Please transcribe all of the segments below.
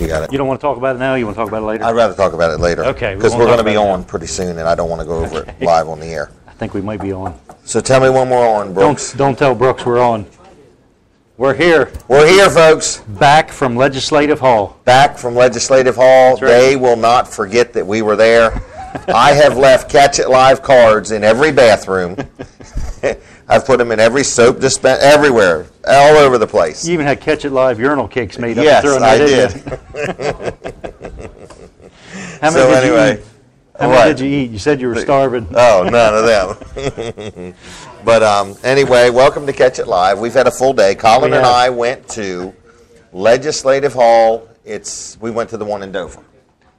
You got it. You don't want to talk about it now? You want to talk about it later? I'd rather talk about it later. Okay. Because we're going to be on pretty soon, and I don't want to go over it live on the air. I think we might be on. So tell me when we're on, Brooks. Don't tell Brooks we're on. We're here. We're here, folks. Back from Legislative Hall. Back from Legislative Hall. That's right. They will not forget that we were there. I have left Catch It Live cards in every bathroom. I've put them in every soap dispenser, everywhere, all over the place. You even had Catch It Live urinal cakes made up. Yes, and I did. How many So did anyway, you eat? How many did you eat? You said you were starving. Oh, none of them. But anyway, welcome to Catch It Live. We've had a full day. Colin and I went to Legislative Hall. We went to the one in Dover.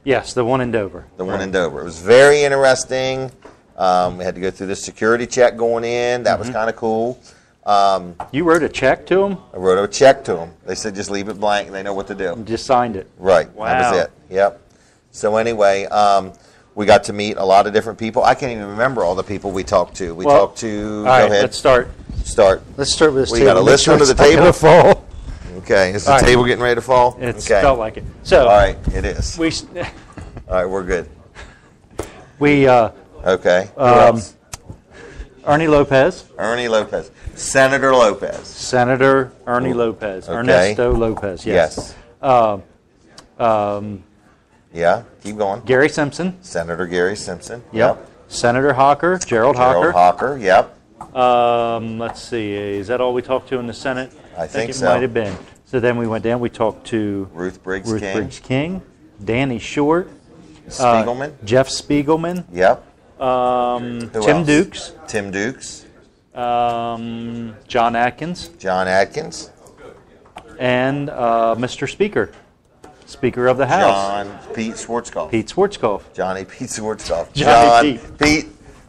Yes, the one in Dover. The one in Dover. It was very interesting. We had to go through the security check going in. That was kind of cool. You wrote a check to them? I wrote a check to them. They said just leave it blank and they know what to do. Just signed it. Right. Wow. That was it. Yep. So anyway, we got to meet a lot of different people. I can't even remember all the people we talked to. We talked to. All right, let's start. Let's start with this table. We got a list under the table. Fall. Okay. Is the table getting ready to fall? It's okay. felt like it. So. All right. It is. All right. We're good. Okay. Who else? Ernie Lopez. Ernie Lopez. Senator Lopez. Senator Ernie Lopez. Okay. Ernesto Lopez. Yes. Yeah. Keep going. Gary Simpson. Senator Gary Simpson. Yep. Senator Hawker. Gerald Hawker. Gerald Hawker. Yep. Let's see. Is that all we talked to in the Senate? I think it so. might have been. So then we went down. We talked to Ruth Briggs King, Danny Short, Spiegelman, Jeff Spiegelman. Yep. Tim Dukes. Tim Dukes. John Atkins. John Atkins. And Mr. Speaker of the House. Pete Schwarzkopf. Pete Schwarzkopf. Johnny Pete Schwarzkopf. Johnny Pete.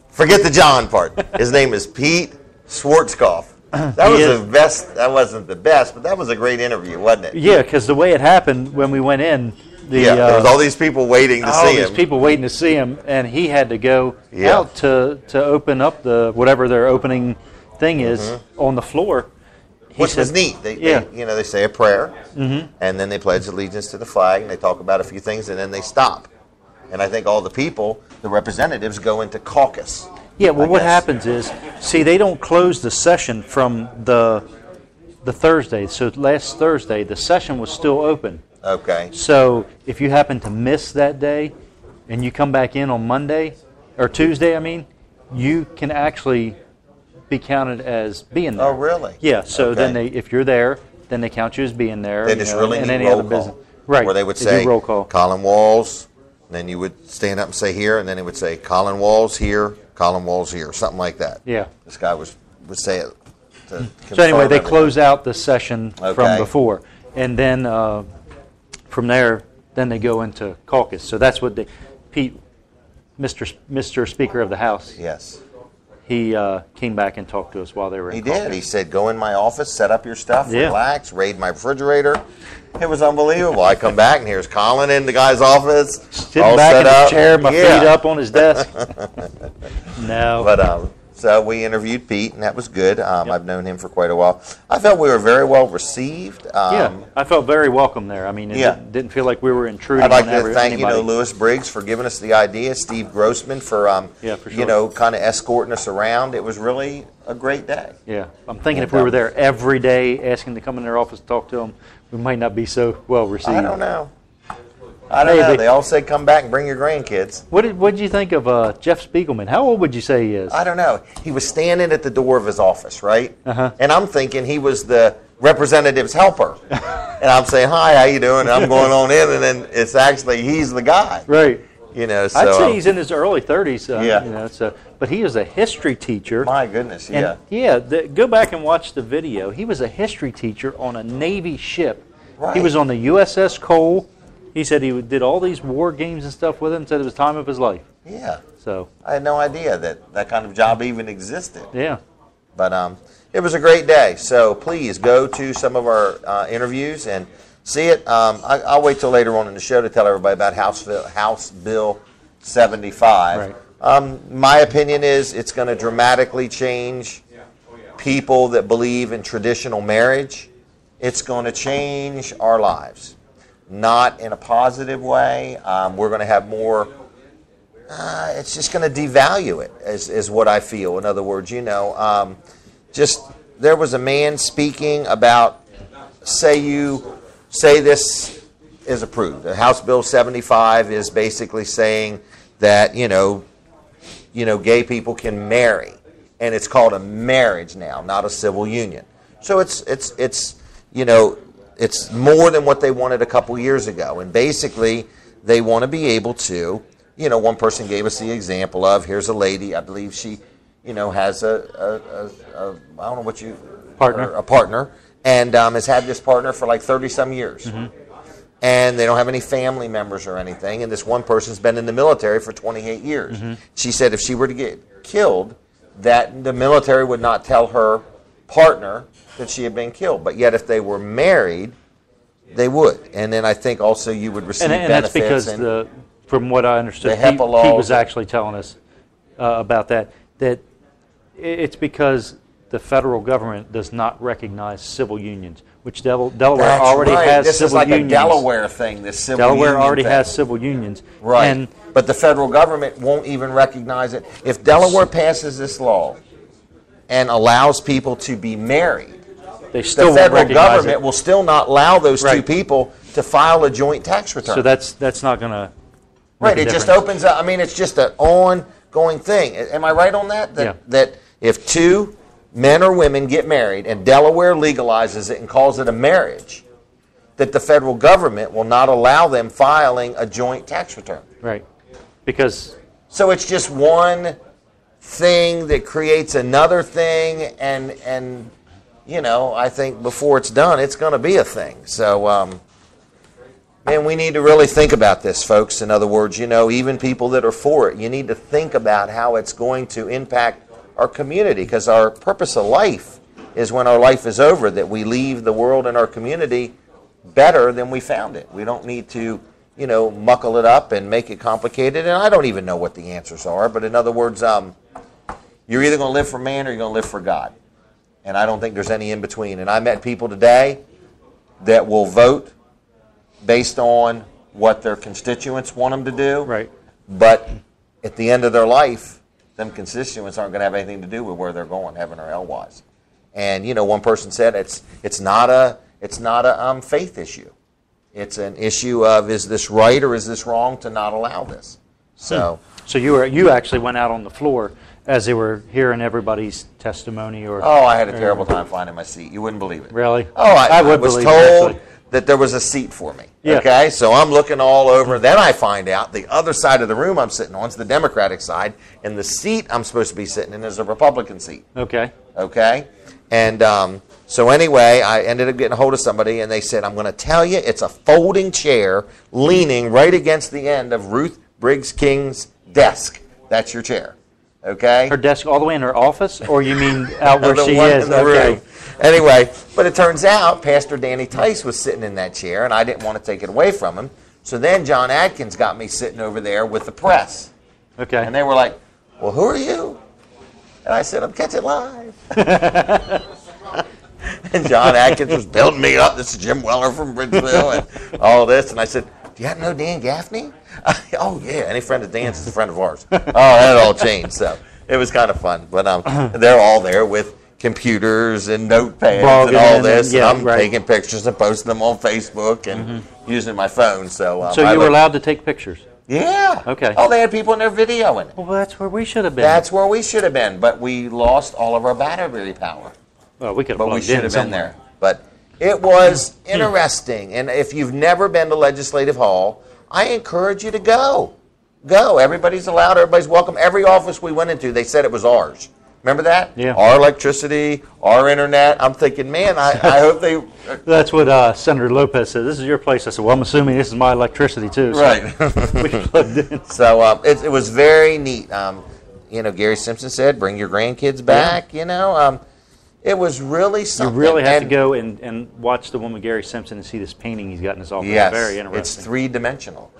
Forget the John part. His name is Pete Schwarzkopf. That was the best. That wasn't the best, but that was a great interview, wasn't it? Yeah, because the way it happened when we went in, there was all these people waiting to see him. All these people waiting to see him, and he had to go out to open up whatever their opening thing is on the floor. Which was neat. They say a prayer, and then they pledge allegiance to the flag, and they talk about a few things, and then they stop. And I think all the people, the representatives, go into caucus. Yeah, well, what happens is, they don't close the session from the Thursday. So last Thursday, the session was still open. Okay. So if you happen to miss that day, and you come back in on Monday, or Tuesday, you can actually be counted as being there. Oh, really? Yeah, so then if you're there, then they count you as being there. They just really need roll call. Right. Where they would say, roll call. Colin Walls, and then you would stand up and say here, and then it would say, Colin Walls here, Colin Walls here, something like that. Yeah. This guy would say it. So anyway, they close out the session from before. And then from there, then they go into caucus. So that's what Pete, Mr. Speaker of the House. Yes. He came back and talked to us while they were in caucus. He did. He said, go in my office, set up your stuff, relax, raid my refrigerator. It was unbelievable. I come back, and here's Colin in the guy's office. Sitting back in his chair, my feet up on his desk. No. But so we interviewed Pete, and that was good. I've known him for quite a while. I felt we were very well received. I felt very welcome there. It didn't feel like we were intruding. I'd like to thank Louis Briggs for giving us the idea, Steve Grossman for kind of escorting us around. It was really a great day. Yeah, I'm thinking if we were there every day, asking to come in their office to talk to them, we might not be so well received. I don't know. They all say come back and bring your grandkids. What did you think of Jeff Spiegelman? How old would you say he is? I don't know. He was standing at the door of his office, right? And I'm thinking he was the representative's helper. And I'm saying, hi, how you doing? And I'm going on in, and then it's actually he's the guy. Right. So, I'd say he's in his early 30s. But he is a history teacher. My goodness, yeah. And go back and watch the video. He was a history teacher on a Navy ship. Right. He was on the USS Cole. He said he did all these war games and stuff with him. Said it was the time of his life. Yeah. So I had no idea that kind of job even existed. Yeah. But it was a great day. So please go to some of our interviews and see it. I'll wait till later on in the show to tell everybody about House Bill 75. Right. My opinion is it's going to dramatically change people that believe in traditional marriage. It's going to change our lives. not in a positive way. We're going to have more. It's just going to devalue it, is what I feel. In other words, just there was a man speaking about, say this is approved. House Bill 75 is basically saying that gay people can marry, and it's called a marriage now, not a civil union. So it's more than what they wanted a couple years ago, and basically they want to be able to. One person gave us the example of, here's a lady, I believe she, has a I don't know what you partner, a partner, and has had this partner for like 30-some years. Mm-hmm. And they don't have any family members or anything, and this one person's been in the military for 28 years. Mm-hmm. She said if she were to get killed, that the military would not tell her partner that she had been killed. But yet if they were married, they would. And then I think also you would receive benefits. And that's because from what I understood, Pete was actually telling us about that it's because the federal government does not recognize civil unions, which Delaware already has this civil unions. This is like a Delaware thing, this civil union Delaware already thing. has civil unions. Right, but the federal government won't even recognize it. If Delaware passes this law and allows people to be married, the federal government will still not allow those two people to file a joint tax return. So that's not going to Right, it just opens up. I mean, it's just an ongoing thing. Am I right on that? That if two men or women get married and Delaware legalizes it and calls it a marriage, that the federal government will not allow them filing a joint tax return. Right, because... So it's just one thing that creates another thing, and I think before it's done, it's going to be a thing. So... Man, we need to really think about this, folks. In other words, even people that are for it, you need to think about how it's going to impact our community, because our purpose of life is when our life is over, that we leave the world and our community better than we found it. We don't need to, muckle it up and make it complicated, and I don't even know what the answers are, but in other words, you're either going to live for man or you're going to live for God, and I don't think there's any in between. And I met people today that will vote based on what their constituents want them to do. Right. But at the end of their life, them constituents aren't going to have anything to do with where they're going, heaven or hell-wise. And one person said it's not a faith issue. It's an issue of, is this right or is this wrong to not allow this? So you actually went out on the floor as they were hearing everybody's testimony, or I had a terrible time finding my seat. You wouldn't believe it. Really? I was told that there was a seat for me. Yeah. Okay, so I'm looking all over. Then I find out the other side of the room I'm sitting on is the Democratic side, and the seat I'm supposed to be sitting in is a Republican seat. Okay. And so anyway, I ended up getting a hold of somebody, and they said, I'm going to tell you, it's a folding chair leaning right against the end of Ruth Briggs King's desk. That's your chair. Okay? Her desk all the way in her office, or you mean out where she is? In the room. Anyway, but it turns out Pastor Danny Tice was sitting in that chair, and I didn't want to take it away from him. So then John Adkins got me sitting over there with the press. Okay. And they were like, well, who are you? And I said, I'm catching live. And John Adkins was building me up. This is Jim Weller from Bridgeville and all this. And I said, do you happen to know Dan Gaffney? Oh, yeah. Any friend of Dan's is a friend of ours. Oh, that all changed. So it was kind of fun. But they're all there with computers and notepads and all this. And I'm taking pictures and posting them on Facebook and using my phone. So you were allowed to take pictures? Yeah. Okay. Oh, they had people in their video in it. Well, that's where we should have been. That's where we should have been. But we lost all of our battery power. Well, we could have But we should have been there. But it was interesting. And if you've never been to Legislative Hall, I encourage you to go. Go. Everybody's allowed. Everybody's welcome. Every office we went into, they said it was ours. Remember that? Yeah. Our electricity, our internet. I'm thinking, man, I hope they... That's what Senator Lopez said. This is your place. I said, well, I'm assuming this is my electricity, too. So right. we plugged in. So it was very neat. Gary Simpson said, bring your grandkids back, It was really something. You really have to go and watch the one with Gary Simpson and see this painting he's got in his office. Yes, it's very interesting. It's three-dimensional.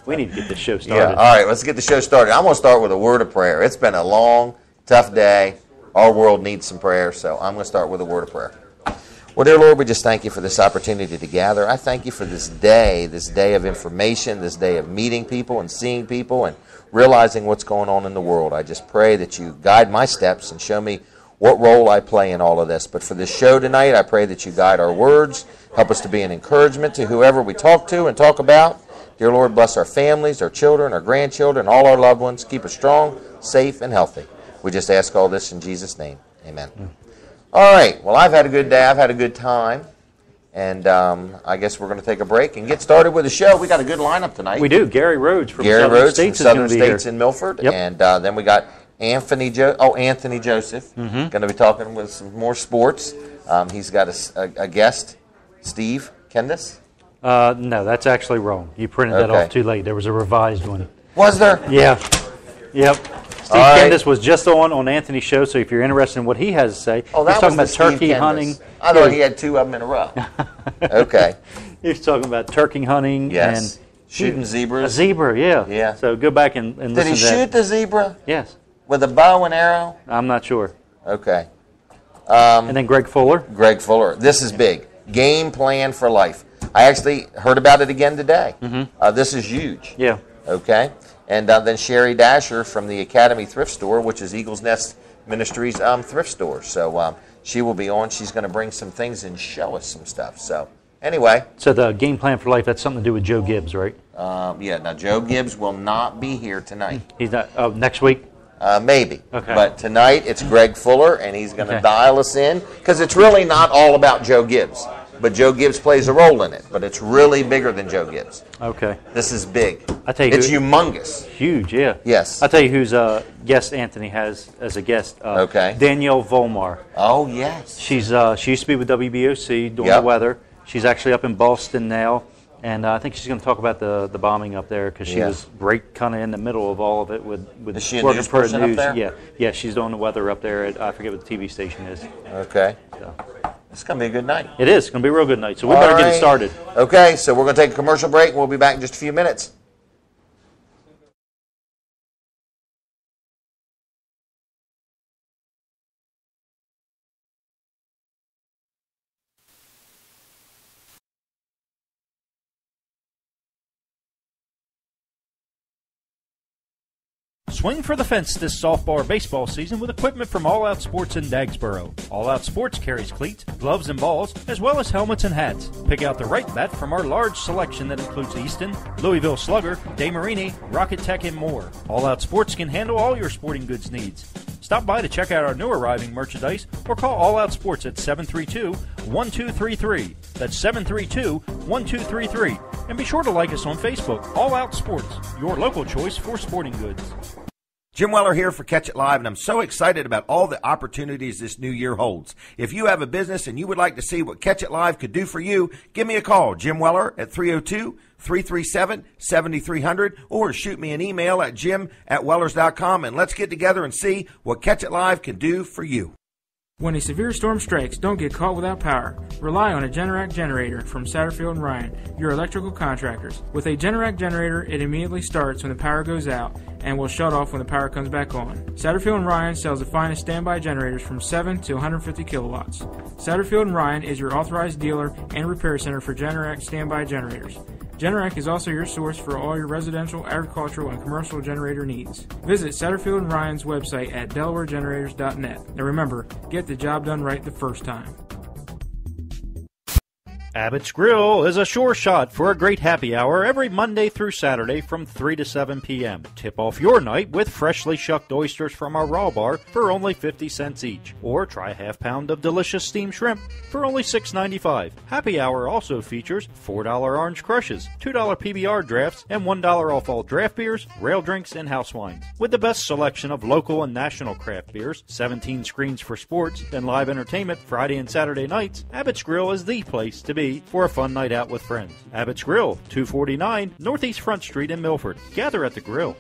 We need to get this show started. Yeah, all right, let's get the show started. I'm going to start with a word of prayer. It's been a long, tough day. Our world needs some prayer, so I'm going to start with a word of prayer. Well, dear Lord, we just thank you for this opportunity to gather. I thank you for this day of information, this day of meeting people and seeing people and realizing what's going on in the world. I just pray that you guide my steps and show me what role I play in all of this. But for this show tonight, I pray that you guide our words, help us to be an encouragement to whoever we talk to and talk about. Dear Lord, bless our families, our children, our grandchildren, all our loved ones. Keep us strong, safe, and healthy. We just ask all this in Jesus' name. Amen. All right. Well, I've had a good day. I've had a good time. And I guess we're going to take a break and get started with the show. We got a good lineup tonight. We do. Gary Rhodes from Southern States in Milford. Yep. And then we got Anthony Joseph. Going to be talking with some more sports. He's got a guest, Steve Kendis. No, that's actually wrong. You printed that off too late. There was a revised one. Was there? Yeah. Yep. Steve Kendis was just on Anthony's show, so if you're interested in what he has to say, he's talking about turkey hunting. I thought he had two of them in a row. Okay. He's talking about turkey hunting and shooting zebras. A zebra, yeah. Yeah. So go back and listen to that. Did he shoot the zebra? Yes. With a bow and arrow? I'm not sure. Okay. And then Greg Fuller. Greg Fuller. This is big. Game plan for life. I actually heard about it again today. Mm-hmm. This is huge. Yeah. Okay. And then Sherry Dasher from the Academy Thrift Store, which is Eagles Nest Ministries thrift store. So she will be on. She's going to bring some things and show us some stuff. So anyway. So the game plan for life, that's something to do with Joe Gibbs, right? Yeah. Now, Joe Gibbs will not be here tonight. He's not. Next week? Maybe. Okay. But tonight it's Greg Fuller, and he's going to dial us in because it's really not all about Joe Gibbs. But Joe Gibbs plays a role in it. But it's really bigger than Joe Gibbs. Okay. This is big. I tell you, it's humongous. Huge, yeah. Yes. I'll tell you who's guest Anthony has as a guest. Danielle Volmar. Oh, yes. She used to be with WBOC doing the weather. She's actually up in Boston now. And I think she's going to talk about the bombing up there because she was right kind of in the middle of all of it with is she a working news for person news. Up there? Yeah, she's doing the weather up there at, I forget what the TV station is. Okay. So. It's going to be a good night. It is. It's going to be a real good night. So we better get it started. Okay, so we're going to take a commercial break and we'll be back in just a few minutes. Swing for the fence this softball or baseball season with equipment from All Out Sports in Dagsboro. All Out Sports carries cleats, gloves, and balls, as well as helmets and hats. Pick out the right bat from our large selection that includes Easton, Louisville Slugger, DeMarini, Rocket Tech, and more. All Out Sports can handle all your sporting goods needs. Stop by to check out our new arriving merchandise or call All Out Sports at 732-1233. That's 732-1233. And be sure to like us on Facebook, All Out Sports, your local choice for sporting goods. Jim Weller here for Catch It Live, and I'm so excited about all the opportunities this new year holds. If you have a business and you would like to see what Catch It Live could do for you, give me a call, Jim Weller, at 302-337-7300, or shoot me an email at jim@wellers.com, and let's get together and see what Catch It Live can do for you. When a severe storm strikes, don't get caught without power. Rely on a Generac generator from Satterfield and Ryan, your electrical contractors. With a Generac generator, it immediately starts when the power goes out and will shut off when the power comes back on. Satterfield and Ryan sells the finest standby generators from 7 to 150 kilowatts. Satterfield and Ryan is your authorized dealer and repair center for Generac standby generators. Generac is also your source for all your residential, agricultural, and commercial generator needs. Visit Satterfield and Ryan's website at delawaregenerators.net. Now remember, get the job done right the first time. Abbott's Grill is a sure shot for a great happy hour every Monday through Saturday from 3 to 7 p.m. Tip off your night with freshly shucked oysters from our raw bar for only 50 cents each. Or try a half pound of delicious steamed shrimp for only $6.95. Happy hour also features $4 orange crushes, $2 PBR drafts, and $1 off all draft beers, rail drinks, and house wines. With the best selection of local and national craft beers, 17 screens for sports, and live entertainment Friday and Saturday nights, Abbott's Grill is the place to be for a fun night out with friends. Abbott's Grill, 249 Northeast Front Street in Milford. Gather at the grill.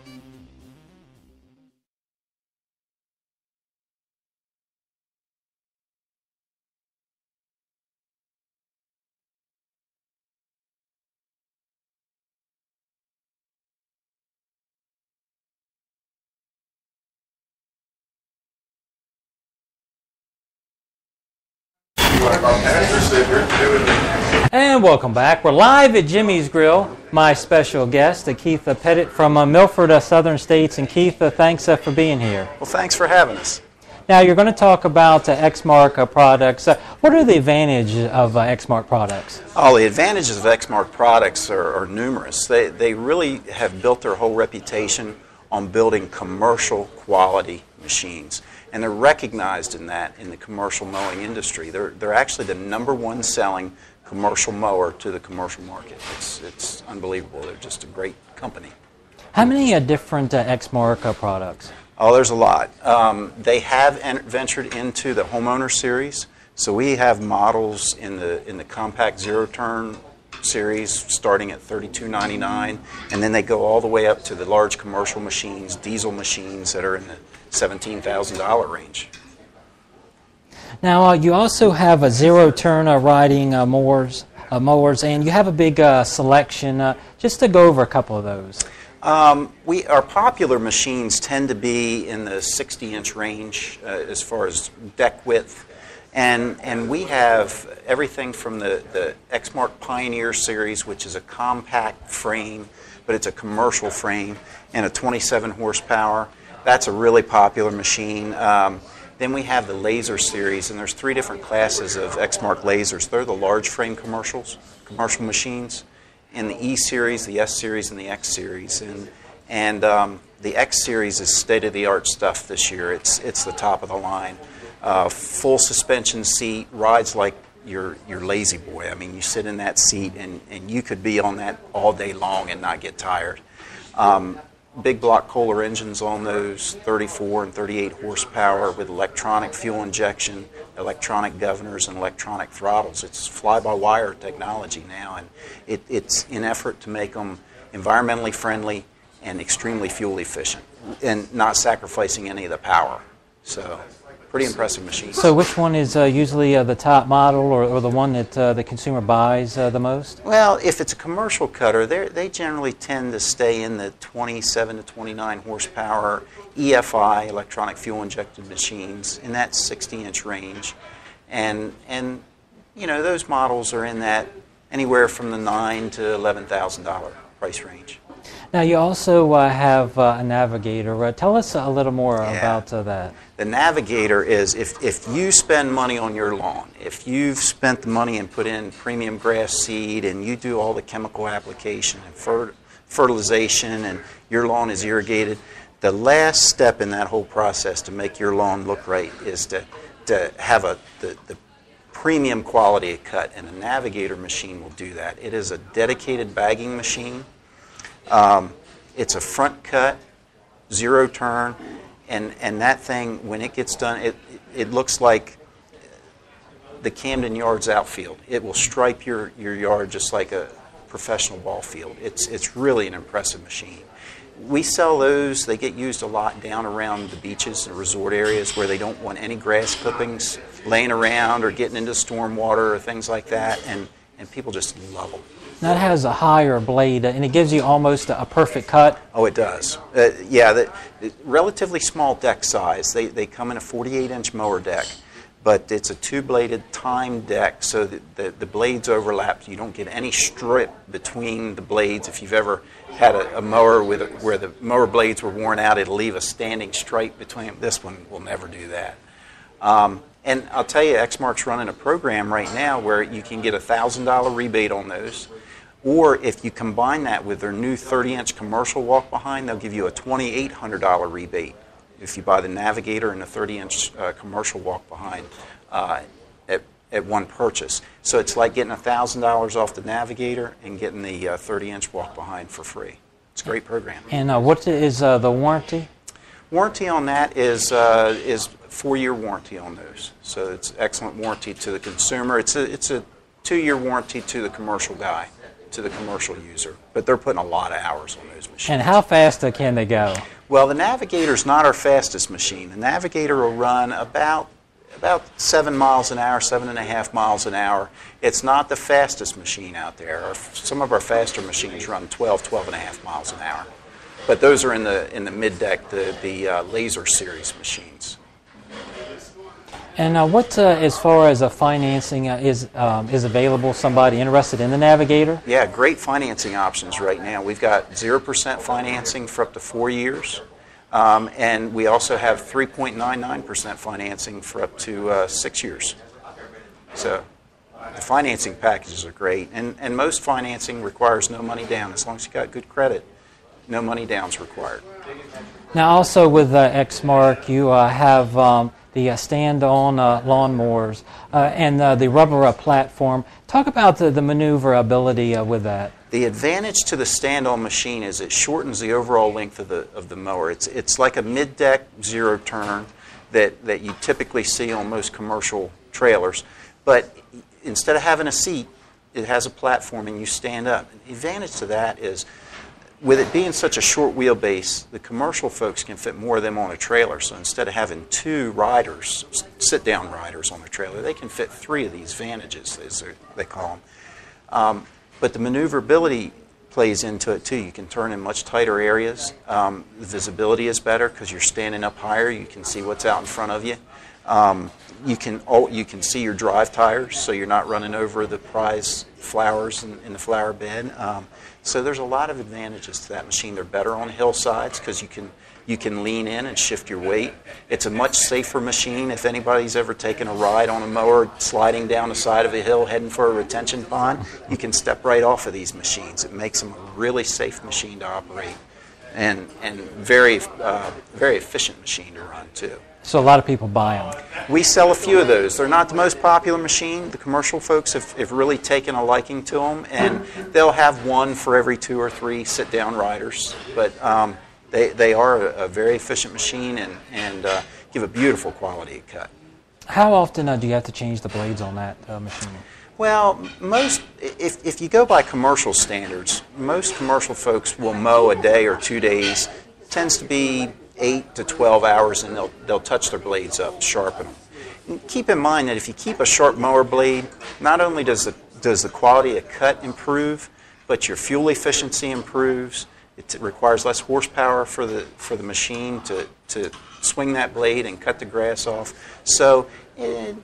And welcome back. We're live at Jimmy's Grill. My special guest, Keith Pettit from Milford, Southern States. And Keith, thanks for being here. Well, thanks for having us. Now, you're going to talk about Exmark products. What are the advantages of Exmark products? Oh, the advantages of Exmark products are numerous. They really have built their whole reputation on building commercial quality machines. And they're recognized in that in the commercial mowing industry. They're actually the #1 selling commercial mower to the commercial market. It's unbelievable. They're just a great company. How many different Exmark products? Oh, there's a lot. They have ventured into the homeowner series. So we have models in the compact zero-turn series starting at $32.99, and then they go all the way up to the large commercial machines, diesel machines that are in the $17,000 range. Now, you also have a zero-turn riding mowers, and you have a big selection. Just to go over a couple of those. Our popular machines tend to be in the 60-inch range as far as deck width. And we have everything from the Exmark Pioneer series, which is a compact frame, but it's a commercial frame, and a 27 horsepower. That's a really popular machine. Then we have the Laser series, and there's 3 different classes of Exmark lasers. They're the large frame commercial machines, and the E series, the S series, and the X series. And the X series is state-of-the-art stuff this year. It's the top of the line. Full suspension seat, rides like your lazy boy. I mean, you sit in that seat and you could be on that all day long and not get tired. Big block Kohler engines on those, 34 and 38 horsepower with electronic fuel injection, electronic governors, and electronic throttles. It's fly-by-wire technology now, and it's in effort to make them environmentally friendly and extremely fuel efficient and not sacrificing any of the power. So, pretty impressive machine. So which one is usually the top model or the one that the consumer buys the most? Well, if it's a commercial cutter, they generally tend to stay in the 27 to 29 horsepower EFI, electronic fuel injected machines, in that 60-inch range. And you know, those models are in that anywhere from the $9,000 to $11,000 price range. Now, you also have a Navigator. Tell us a little more about that. The Navigator is, if you spend money on your lawn, if you've spent the money and put in premium grass seed and you do all the chemical application and fertilization and your lawn is irrigated, the last step in that whole process to make your lawn look right is to have the premium quality of cut, and a Navigator machine will do that. It is a dedicated bagging machine. It's a front cut, zero turn, and that thing, when it gets done, it looks like the Camden Yards outfield. It will stripe your yard just like a professional ball field. It's really an impressive machine. We sell those. They get used a lot down around the beaches and resort areas where they don't want any grass clippings laying around or getting into storm water or things like that, and people just love them. That has a higher blade, and it gives you almost a perfect cut. Oh, it does. The relatively small deck size. They come in a 48-inch mower deck, but it's a 2-bladed timed deck, so that the blades overlap. You don't get any strip between the blades. If you've ever had a mower where the mower blades were worn out, it'll leave a standing stripe between them. This one will never do that. And I'll tell you, Exmark's running a program right now where you can get a $1,000 rebate on those. Or if you combine that with their new 30-inch commercial walk-behind, they'll give you a $2,800 rebate if you buy the Navigator and the 30-inch commercial walk-behind at one purchase. So it's like getting $1,000 off the Navigator and getting the 30-inch walk-behind for free. It's a great program. And what is the warranty? Warranty on that is 4-year warranty on those. So it's excellent warranty to the consumer. It's a 2-year warranty to the commercial guy, to the commercial user, but they're putting a lot of hours on those machines. And how fast can they go? Well, the Navigator's not our fastest machine. The Navigator will run about 7 miles an hour, 7.5 miles an hour. It's not the fastest machine out there. Some of our faster machines run 12.5 miles an hour. But those are in the mid-deck, the Laser series machines. And what, as far as financing is available, somebody interested in the Navigator? Yeah, great financing options right now. We've got 0% financing for up to 4 years, and we also have 3.99% financing for up to 6 years. So the financing packages are great, and most financing requires no money down. As long as you got good credit, no money down is required. Now, also with Exmark, you have the stand-on lawnmowers and the rubber platform. Talk about the maneuverability with that. The advantage to the stand-on machine is it shortens the overall length of the mower. It's like a mid-deck zero turn that you typically see on most commercial trailers, but instead of having a seat, it has a platform and you stand up. The advantage to that is, with it being such a short wheelbase, the commercial folks can fit more of them on a trailer. So instead of having 2 riders, sit-down riders on the trailer, they can fit 3 of these Vantages, as they call them. But the maneuverability plays into it too. You can turn in much tighter areas. The visibility is better because you're standing up higher. You can see what's out in front of you. You can see your drive tires, so you're not running over the prize flowers in the flower bed. So there's a lot of advantages to that machine. They're better on hillsides because you can lean in and shift your weight. It's a much safer machine. If anybody's ever taken a ride on a mower sliding down the side of a hill heading for a retention pond, you can step right off of these machines. It makes them a really safe machine to operate and very efficient machine to run too. So a lot of people buy them. We sell a few of those. They're not the most popular machine. The commercial folks have really taken a liking to them, and they'll have one for every 2 or 3 sit-down riders. But they are a very efficient machine and give a beautiful quality cut. How often do you have to change the blades on that machine? Well, if you go by commercial standards, most commercial folks will mow a day or 2 days. It tends to be 8 to 12 hours, and they'll touch their blades up, sharpen them. And keep in mind that if you keep a sharp mower blade, not only does the quality of cut improve, but your fuel efficiency improves. It requires less horsepower for the machine to swing that blade and cut the grass off. So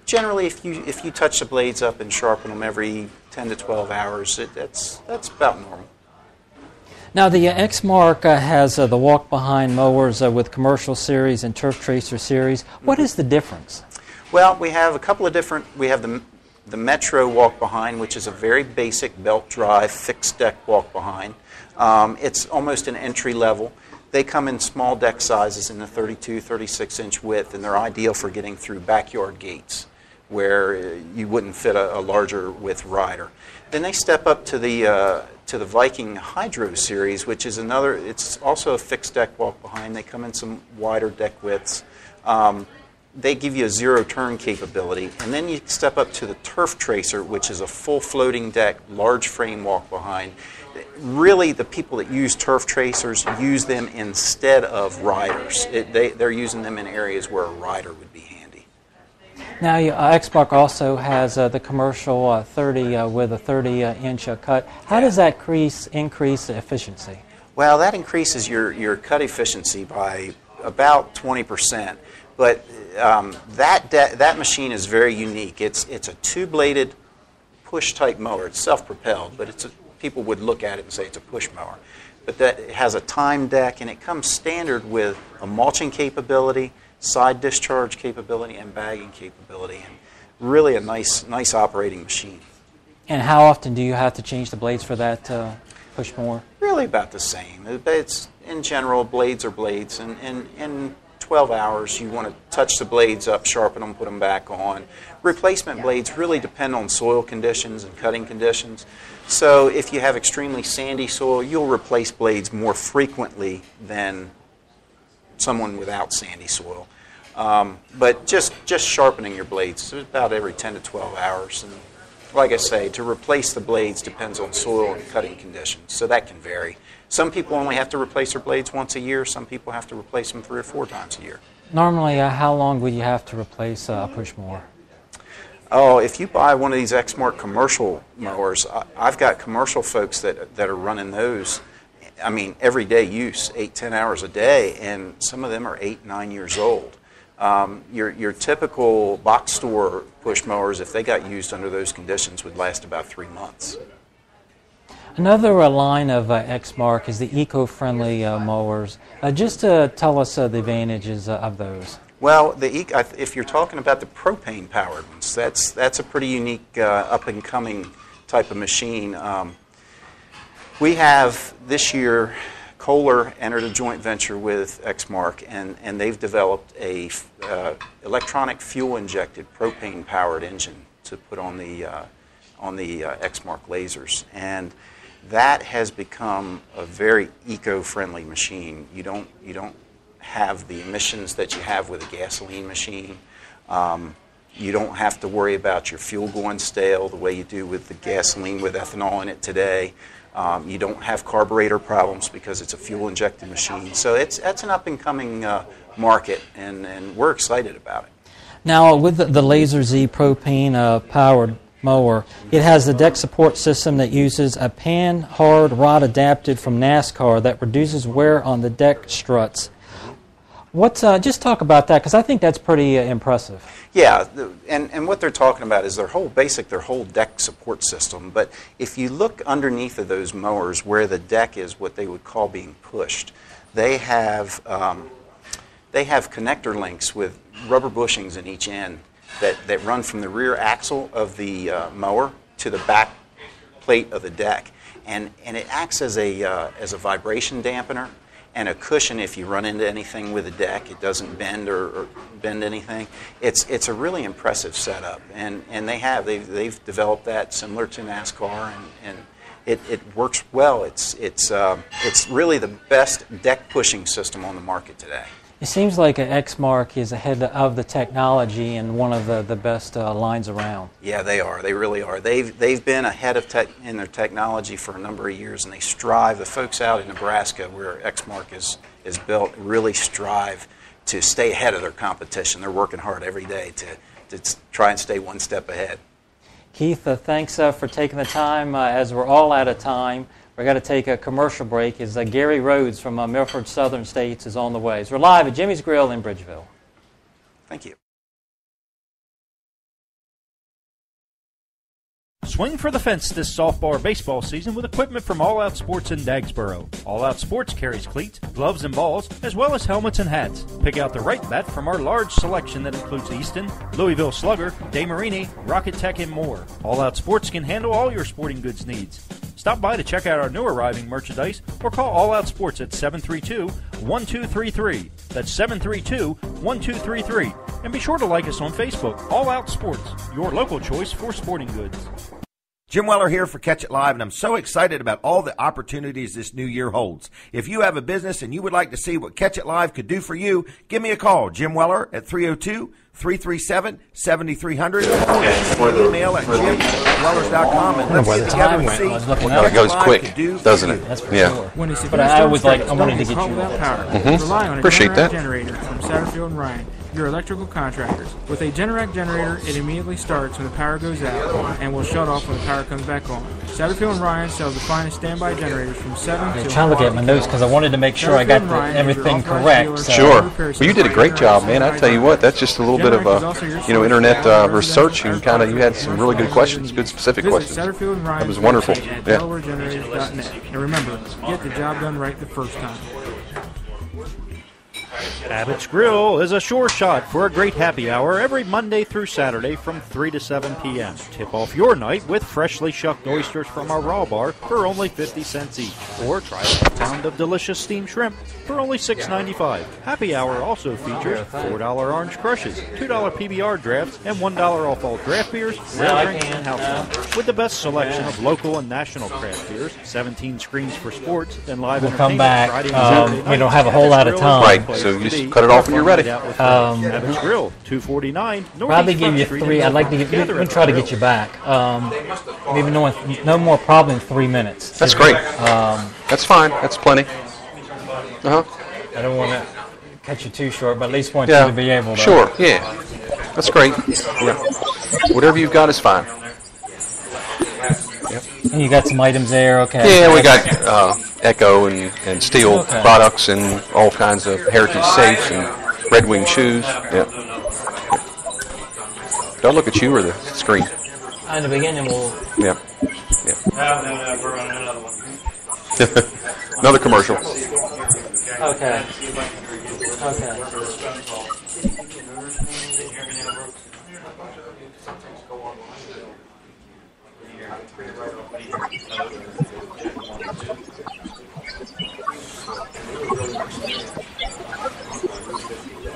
generally, if you touch the blades up and sharpen them every 10 to 12 hours, that's about normal. Now, the Exmark has the walk-behind mowers with Commercial Series and Turf Tracer Series. What is the difference? Well, we have a couple of different. We have the Metro walk-behind, which is a very basic belt drive, fixed deck walk-behind. It's almost an entry level. They come in small deck sizes in the 32, 36-inch width, and they're ideal for getting through backyard gates where you wouldn't fit a larger width rider. Then they step up to the Viking Hydro series, which is another. It's also a fixed deck walk behind. They come in some wider deck widths. They give you a zero turn capability, and then you step up to the Turf Tracer, which is a full floating deck, large frame walk behind. Really, the people that use Turf Tracers use them instead of riders. They're using them in areas where a rider would be handy. Now, Exmark also has the commercial 30 with a 30-inch cut. How does that increase efficiency? Well, that increases your cut efficiency by about 20%. But that machine is very unique. It's a two-bladed push-type mower. It's self-propelled, but people would look at it and say it's a push mower. But it has a time deck, and it comes standard with a mulching capability, side discharge capability, and bagging capability. And really a nice operating machine. And how often do you have to change the blades for that push mower? Really about the same. It's in general, blades are blades, and in 12 hours you want to touch the blades up, sharpen them, put them back on. Replacement blades really depend on soil conditions and cutting conditions. So if you have extremely sandy soil, you'll replace blades more frequently than someone without sandy soil. But just sharpening your blades about every 10 to 12 hours. And like I say, to replace the blades depends on soil and cutting conditions, so that can vary. Some people only have to replace their blades once a year. Some people have to replace them 3 or 4 times a year. Normally, how long would you have to replace a push mower? Oh, if you buy one of these Exmark commercial mowers, I've got commercial folks that are running those, I mean, everyday use, 8-10 hours a day, and some of them are 8-9 years old. Your typical box store push mowers, if they got used under those conditions, would last about 3 months. Another line of Exmark is the eco-friendly mowers. Just tell us the advantages of those. Well, if you're talking about the propane-powered ones, that's a pretty unique up-and-coming type of machine. We have this year, Kohler entered a joint venture with Exmark, and they've developed a electronic fuel-injected propane-powered engine to put on the Exmark lasers, and that has become a very eco-friendly machine. You don't have the emissions that you have with a gasoline machine. You don't have to worry about your fuel going stale the way you do with the gasoline with ethanol in it today. You don't have carburetor problems because it's a fuel-injected machine. So that's an up-and-coming market, and we're excited about it. Now, with the Laser Z propane-powered mower, it has the deck support system that uses a pan-hard rod adapted from NASCAR that reduces wear on the deck struts. Just talk about that, because I think that's pretty impressive. Yeah, and what they're talking about is their whole deck support system. But if you look underneath of those mowers where the deck is what they would call being pushed, they have connector links with rubber bushings in each end that run from the rear axle of the mower to the back plate of the deck, and it acts as a vibration dampener and a cushion if you run into anything with the deck. It doesn't bend or bend anything. It's a really impressive setup, and they've developed that similar to NASCAR, and it works well. It's really the best deck pushing system on the market today. It seems like Exmark is ahead of the technology and one of the best lines around. Yeah, they are. They really are. They've been ahead of in their technology for a number of years, and they strive. The folks out in Nebraska, where Exmark is built, really strive to stay ahead of their competition. They're working hard every day to try and stay one step ahead. Keith, thanks for taking the time. As we're all out of time, we've got to take a commercial break as Gary Rhodes from Milford Southern States is on the way. So we're live at Jimmy's Grill in Bridgeville. Thank you. Swing for the fence this softball baseball season with equipment from All Out Sports in Dagsboro. All Out Sports carries cleats, gloves, and balls, as well as helmets and hats. Pick out the right bat from our large selection that includes Easton, Louisville Slugger, DeMarini, Rocket Tech, and more. All Out Sports can handle all your sporting goods needs. Stop by to check out our new arriving merchandise or call All Out Sports at 732-1233. That's 732-1233. And be sure to like us on Facebook, All Out Sports, your local choice for sporting goods. Jim Weller here for Catch It Live, and I'm so excited about all the opportunities this new year holds. If you have a business and you would like to see what Catch It Live could do for you, give me a call, Jim Weller, at 302-337-7300, or email at jim@wellers.com, and let's get together and see what Catch It goes Live quick, could do for doesn't you. it? That's for Yeah. sure. When it's But I always I wanted to get you without power. Mhm. Rely on a Appreciate Generac that. generator from Satterfield and Ryan, your electrical contractors. With a Generac generator, it immediately starts when the power goes out and will shut off when the power comes back on. Satterfield and Ryan sells the finest standby generators from 7 I'm to trying to look at my notes because I wanted to make sure I got everything correct. So. Sure. Well, you did a great job, man. I tell you what, that's just a little bit of internet research, and you had some really good questions, good specific questions. That was wonderful. At Yeah. DelawareGenerators.net. And remember, get the job done right the first time. Abbott's Grill is a sure shot for a great happy hour every Monday through Saturday from 3 to 7 p.m. Tip off your night with freshly shucked oysters from our raw bar for only 50 cents each. Or try a pound of delicious steamed shrimp for only $6.95. Happy hour also features $4 orange crushes, $2 PBR drafts, and $1 off all draft beers, rare drinks, and house wine. With the best selection of local and national craft beers, 17 screens for sports, and live We'll come entertainment back. Friday and Saturday We don't nights. have a whole lot of Abbott's Grill is time. Right, the place so to you just be. cut it off when you're ready. Abbott's Grill, 249 Probably give you three. I'd like to get. Let me try to get you back. Maybe no more problem in 3 minutes. That's great. That's fine. That's plenty. Uh-huh. I don't want to cut you too short, but at least want Yeah. you to be able to. Sure. Yeah. That's great. Yeah. Whatever you've got is fine. And you got some items there, okay? Yeah, we got Echo and steel products and all kinds of heritage safes and Red Wing shoes. Yeah. Do I look at you or the screen? In the beginning, we'll... Yeah. No, we're running another one. Another commercial. Okay.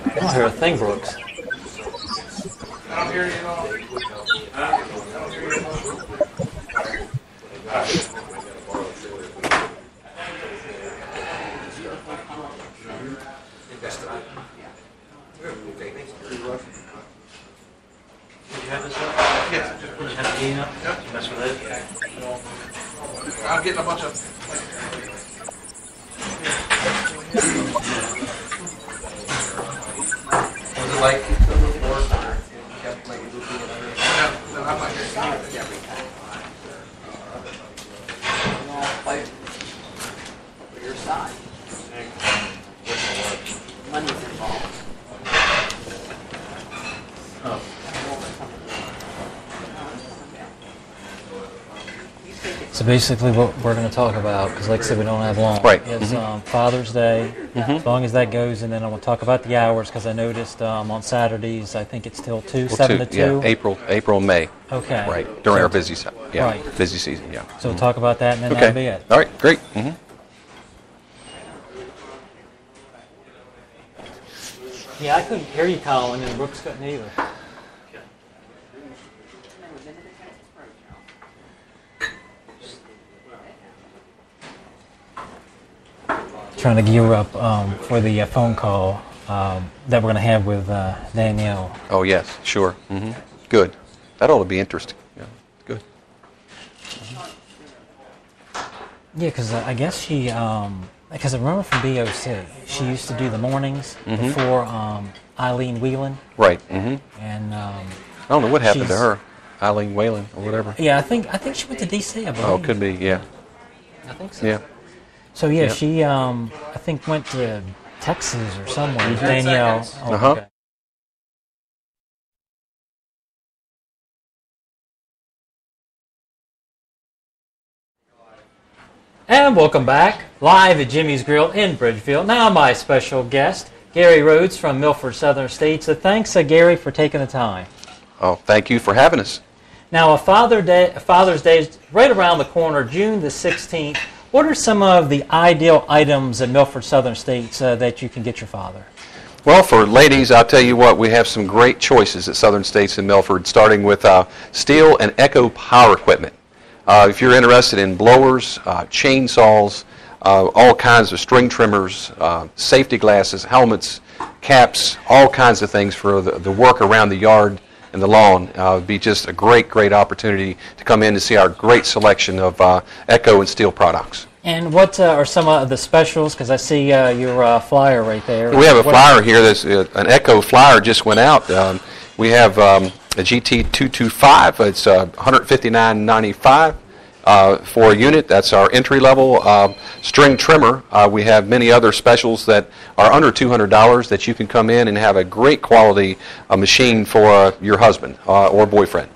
I don't hear a thing, Brooks. I don't hear you at all. I'm getting a bunch of... Was it like the before? No, I'm not getting it. For your side. Money's involved. So basically what we're going to talk about, because like I said, we don't have long, right. is Father's Day, as long as that goes, and then I want to talk about the hours, because I noticed on Saturdays, I think it's till 7 to 2. Yeah, April, May. Okay. Right, during our busy season. Yeah, right. Busy season, yeah. So we'll talk about that, and then okay. that'll be it. All right, great. Yeah, I couldn't hear you, Colin, and Brooks couldn't either. Trying to gear up for the phone call that we're going to have with Danielle. Oh, yes, sure. Good. That ought to be interesting. Yeah, good. Yeah, because I guess she, because I remember from BOC, she used to do the mornings before Eileen Whelan. Right. And I don't know what happened to her, Eileen Whelan or whatever. Yeah, I think she went to D.C., I believe. Oh, could be, yeah. I think so. Yeah. So, yeah, she, I think, went to Texas or somewhere. Danielle. Oh, okay. And welcome back, live at Jimmy's Grill in Bridgefield. Now my special guest, Gary Rhodes from Milford Southern States. So thanks, Gary, for taking the time. Oh, thank you for having us. Now, Father's Day is right around the corner, June the 16th. What are some of the ideal items at Milford Southern States that you can get your father? Well, for ladies, I'll tell you what, we have some great choices at Southern States in Milford, starting with Steel and Echo power equipment. If you're interested in blowers, chainsaws, all kinds of string trimmers, safety glasses, helmets, caps, all kinds of things for the work around the yard and the lawn, it would be just a great opportunity to come in to see our great selection of Echo and Steel products. And what are some of the specials? Because I see your flyer right there. We have a flyer here. That's an Echo flyer just went out. We have a GT225. It's $159.95 for a unit. That's our entry-level string trimmer. We have many other specials that are under $200 that you can come in and have a great quality machine for your husband or boyfriend.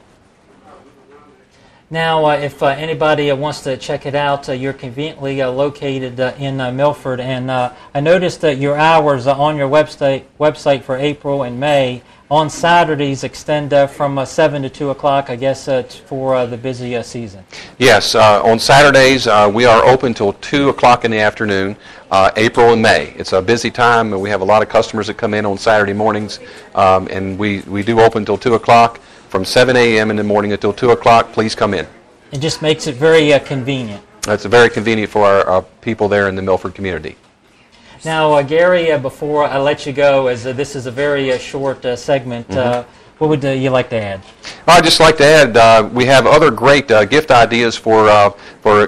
Now, if anybody wants to check it out, you're conveniently located in Milford, and I noticed that your hours on your website for April and May on Saturdays extend from 7 to 2 o'clock, I guess, for the busy season. Yes, on Saturdays we are open till 2 o'clock in the afternoon, April and May. It's a busy time, and we have a lot of customers that come in on Saturday mornings, and we do open till 2 o'clock. From 7 a.m. in the morning until 2 o'clock, please come in. It just makes it very convenient. It's very convenient for our people there in the Milford community. Now, Gary, before I let you go, as this is a very short segment, what would you like to add? I'd just like to add, we have other great gift ideas for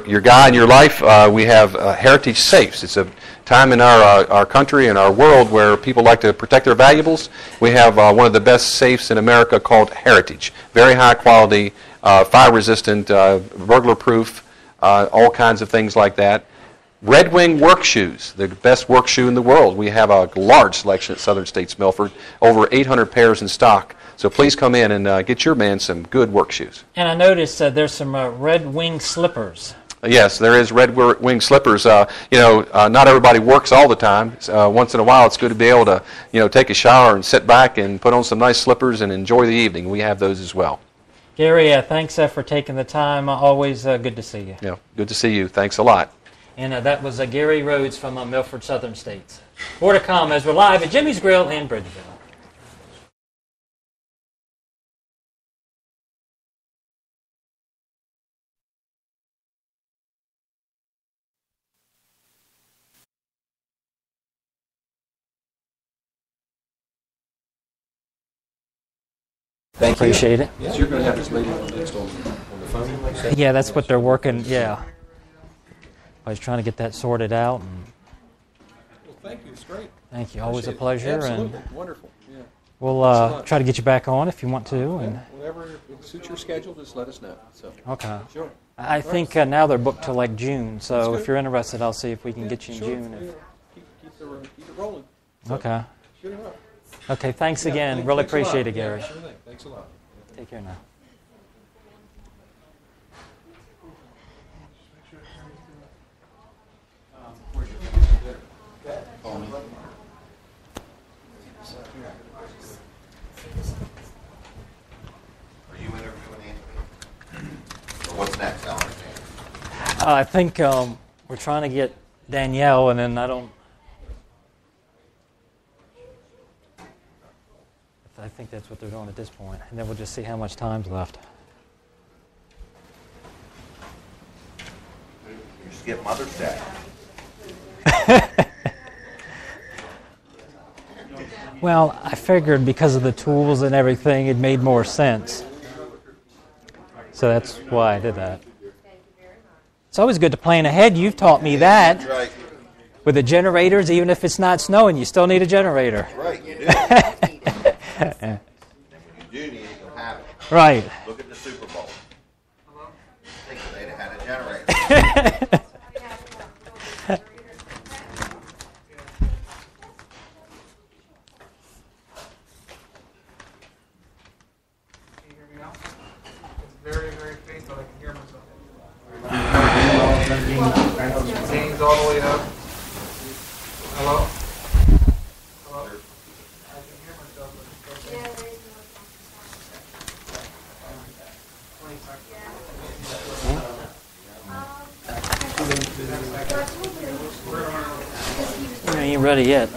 your guy in your life. We have Heritage Safes. It's a time in our country and our world where people like to protect their valuables. We have one of the best safes in America called Heritage. Very high quality, fire resistant, burglar proof, all kinds of things like that. Red Wing work shoes, the best work shoe in the world. We have a large selection at Southern States Milford, over 800 pairs in stock. So please come in and get your man some good work shoes. And I noticed there's some Red Wing slippers. Yes, there is Red Wing slippers. Not everybody works all the time. Once in a while, it's good to be able to, take a shower and sit back and put on some nice slippers and enjoy the evening. We have those as well. Gary, thanks for taking the time. Always good to see you. Yeah, good to see you. Thanks a lot. And that was Gary Rhodes from Milford Southern States. More to come as we're live at Jimmy's Grill in Bridgeville. Appreciate it. Yes, you're going to have this lady next on the phone? Yeah, that's what they're working. Yeah. I was trying to get that sorted out. And well, thank you. It's great. Thank you. Always a pleasure. Absolutely. And wonderful. Yeah. We'll try to get you back on if you want to. And whenever it suits your schedule, just let us know. So. Okay. Sure. I think now they're booked till like June. So if you're interested, I'll see if we can get you in June. Yeah. Keep it rolling. So, okay. Good enough. Okay, thanks again. Really appreciate it, Gary. Yeah, sure thing. Thanks a lot. Take care now. Are you interviewing Anthony? Or what's next, Alan? I think we're trying to get Danielle, and then I think that's what they're doing at this point, and then we'll just see how much time's left. You skip Mother's Day. Well, I figured because of the tools and everything, it made more sense. So that's why I did that. It's always good to plan ahead. You've taught me that. That's right. With the generators, even if it's not snowing, you still need a generator. That's right, you do. And when you do need it, you'll have it. Right. Look at the Super Bowl. I think they'd have had a generator. Very, very faint, but I can hear myself. Gains all the way up. Hello? Hello? I can hear myself, but it's still You ain't ready yet.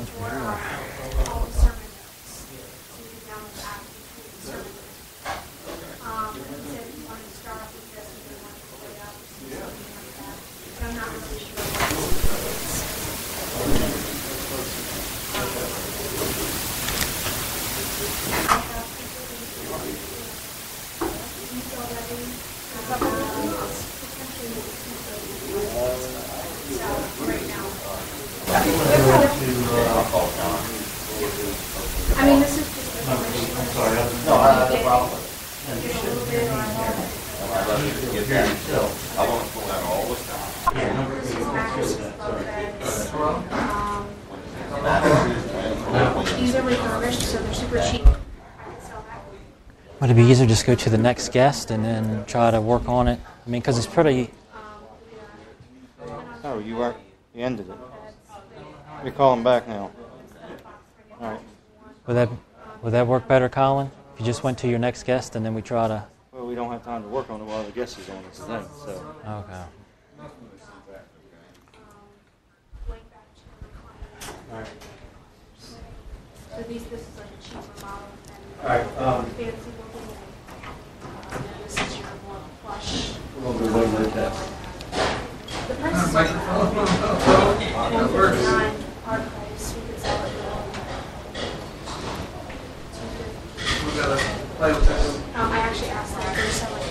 I mean, this is just I'm sorry. No, no problem. I want to pull out all this time. These are refurbished, so they're super cheap. Would it be easier to just go to the next guest and then try to work on it? I mean, because it's pretty... Oh, you ended it. You're calling back now. All right. Would that work better, Colin? If you just went to your next guest and then we try to... Well, we don't have time to work on it while the guest is on this thing, so... Okay. All right. So this is like a cheaper model than All right, fancy looking. This is your more plush. We'll do one more test. The price is $149. Our price, we could sell it I actually asked that they're selling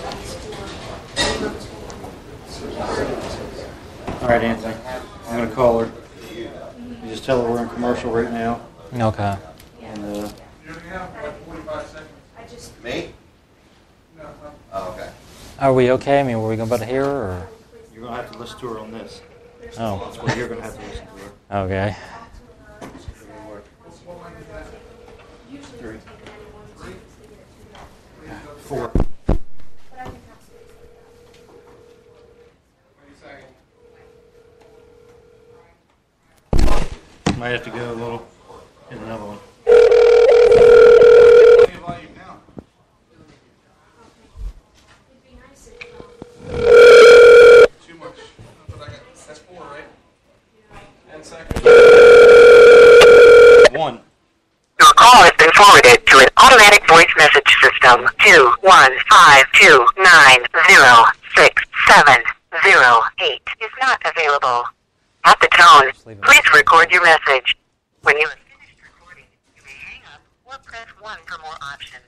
All right, Anthony. I'm going to call her. You just tell her we're in commercial right now. Okay. And Me? Oh, okay. Are we okay? I mean, were we going to hear her? Or? you're going to have to listen to her on this. Oh. That's what you're going to have to listen to. Okay. 3. 4. Might have to go a little in another one. Too much. But that's 4, right? 10 seconds. 1. Your call has been forwarded to an automatic voice message system. 21529067008 is not available. At the tone, please record your message. When you have finished recording, you may hang up or press 1 for more options.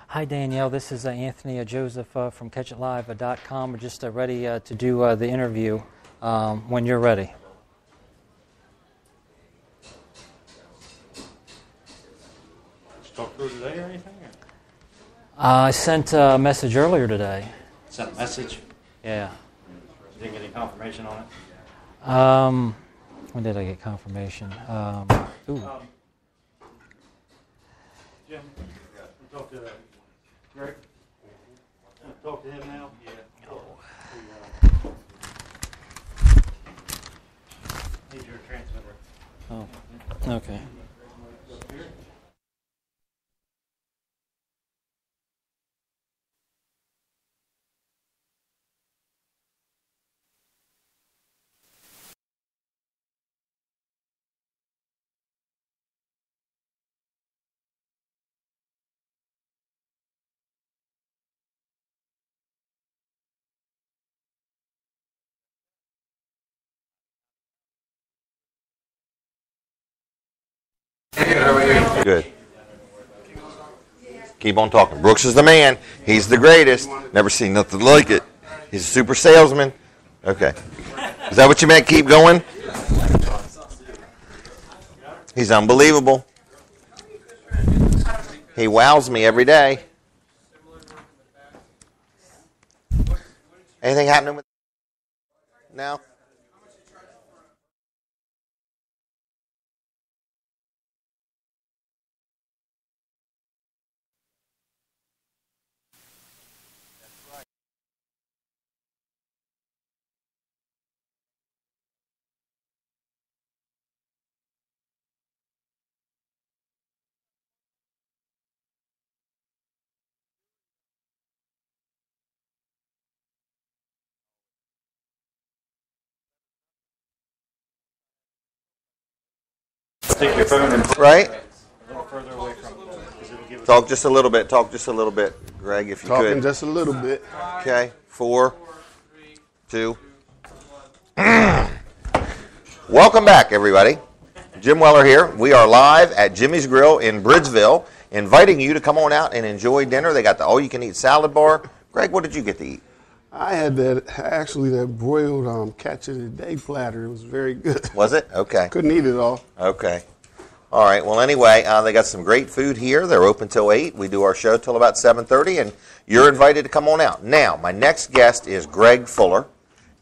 Hi, Danielle. This is Anthony Joseph from CatchItLive.com. We're just ready to do the interview when you're ready. Talk through today or anything? I sent a message earlier today. Sent a message? Yeah. You didn't get any confirmation on it? When did I get confirmation? Jim, talk to Greg. Talk to him now? Yeah. Need your transmitter. Oh, okay. Good. Keep on talking. Brooks is the man. He's the greatest. Never seen nothing like it. He's a super salesman. Okay. Is that what you meant? Keep going? He's unbelievable. He wows me every day. Anything happening with now? Take your phone and Right? a little further away from it. It'll give us Talk just a little bit. Talk just a little bit, Greg, if you Talking could. just a little bit. Okay. 4, 2. Welcome back, everybody. Jim Weller here. We are live at Jimmy's Grill in Bridgeville, inviting you to come on out and enjoy dinner. They got the all-you-can-eat salad bar. Greg, what did you get to eat? I had that broiled catch of the day platter. It was very good. Was it? Okay. Couldn't eat it all. Okay. All right. Well, anyway, they got some great food here. They're open till 8. We do our show till about 7:30, and you're invited to come on out. Now, my next guest is Greg Fuller,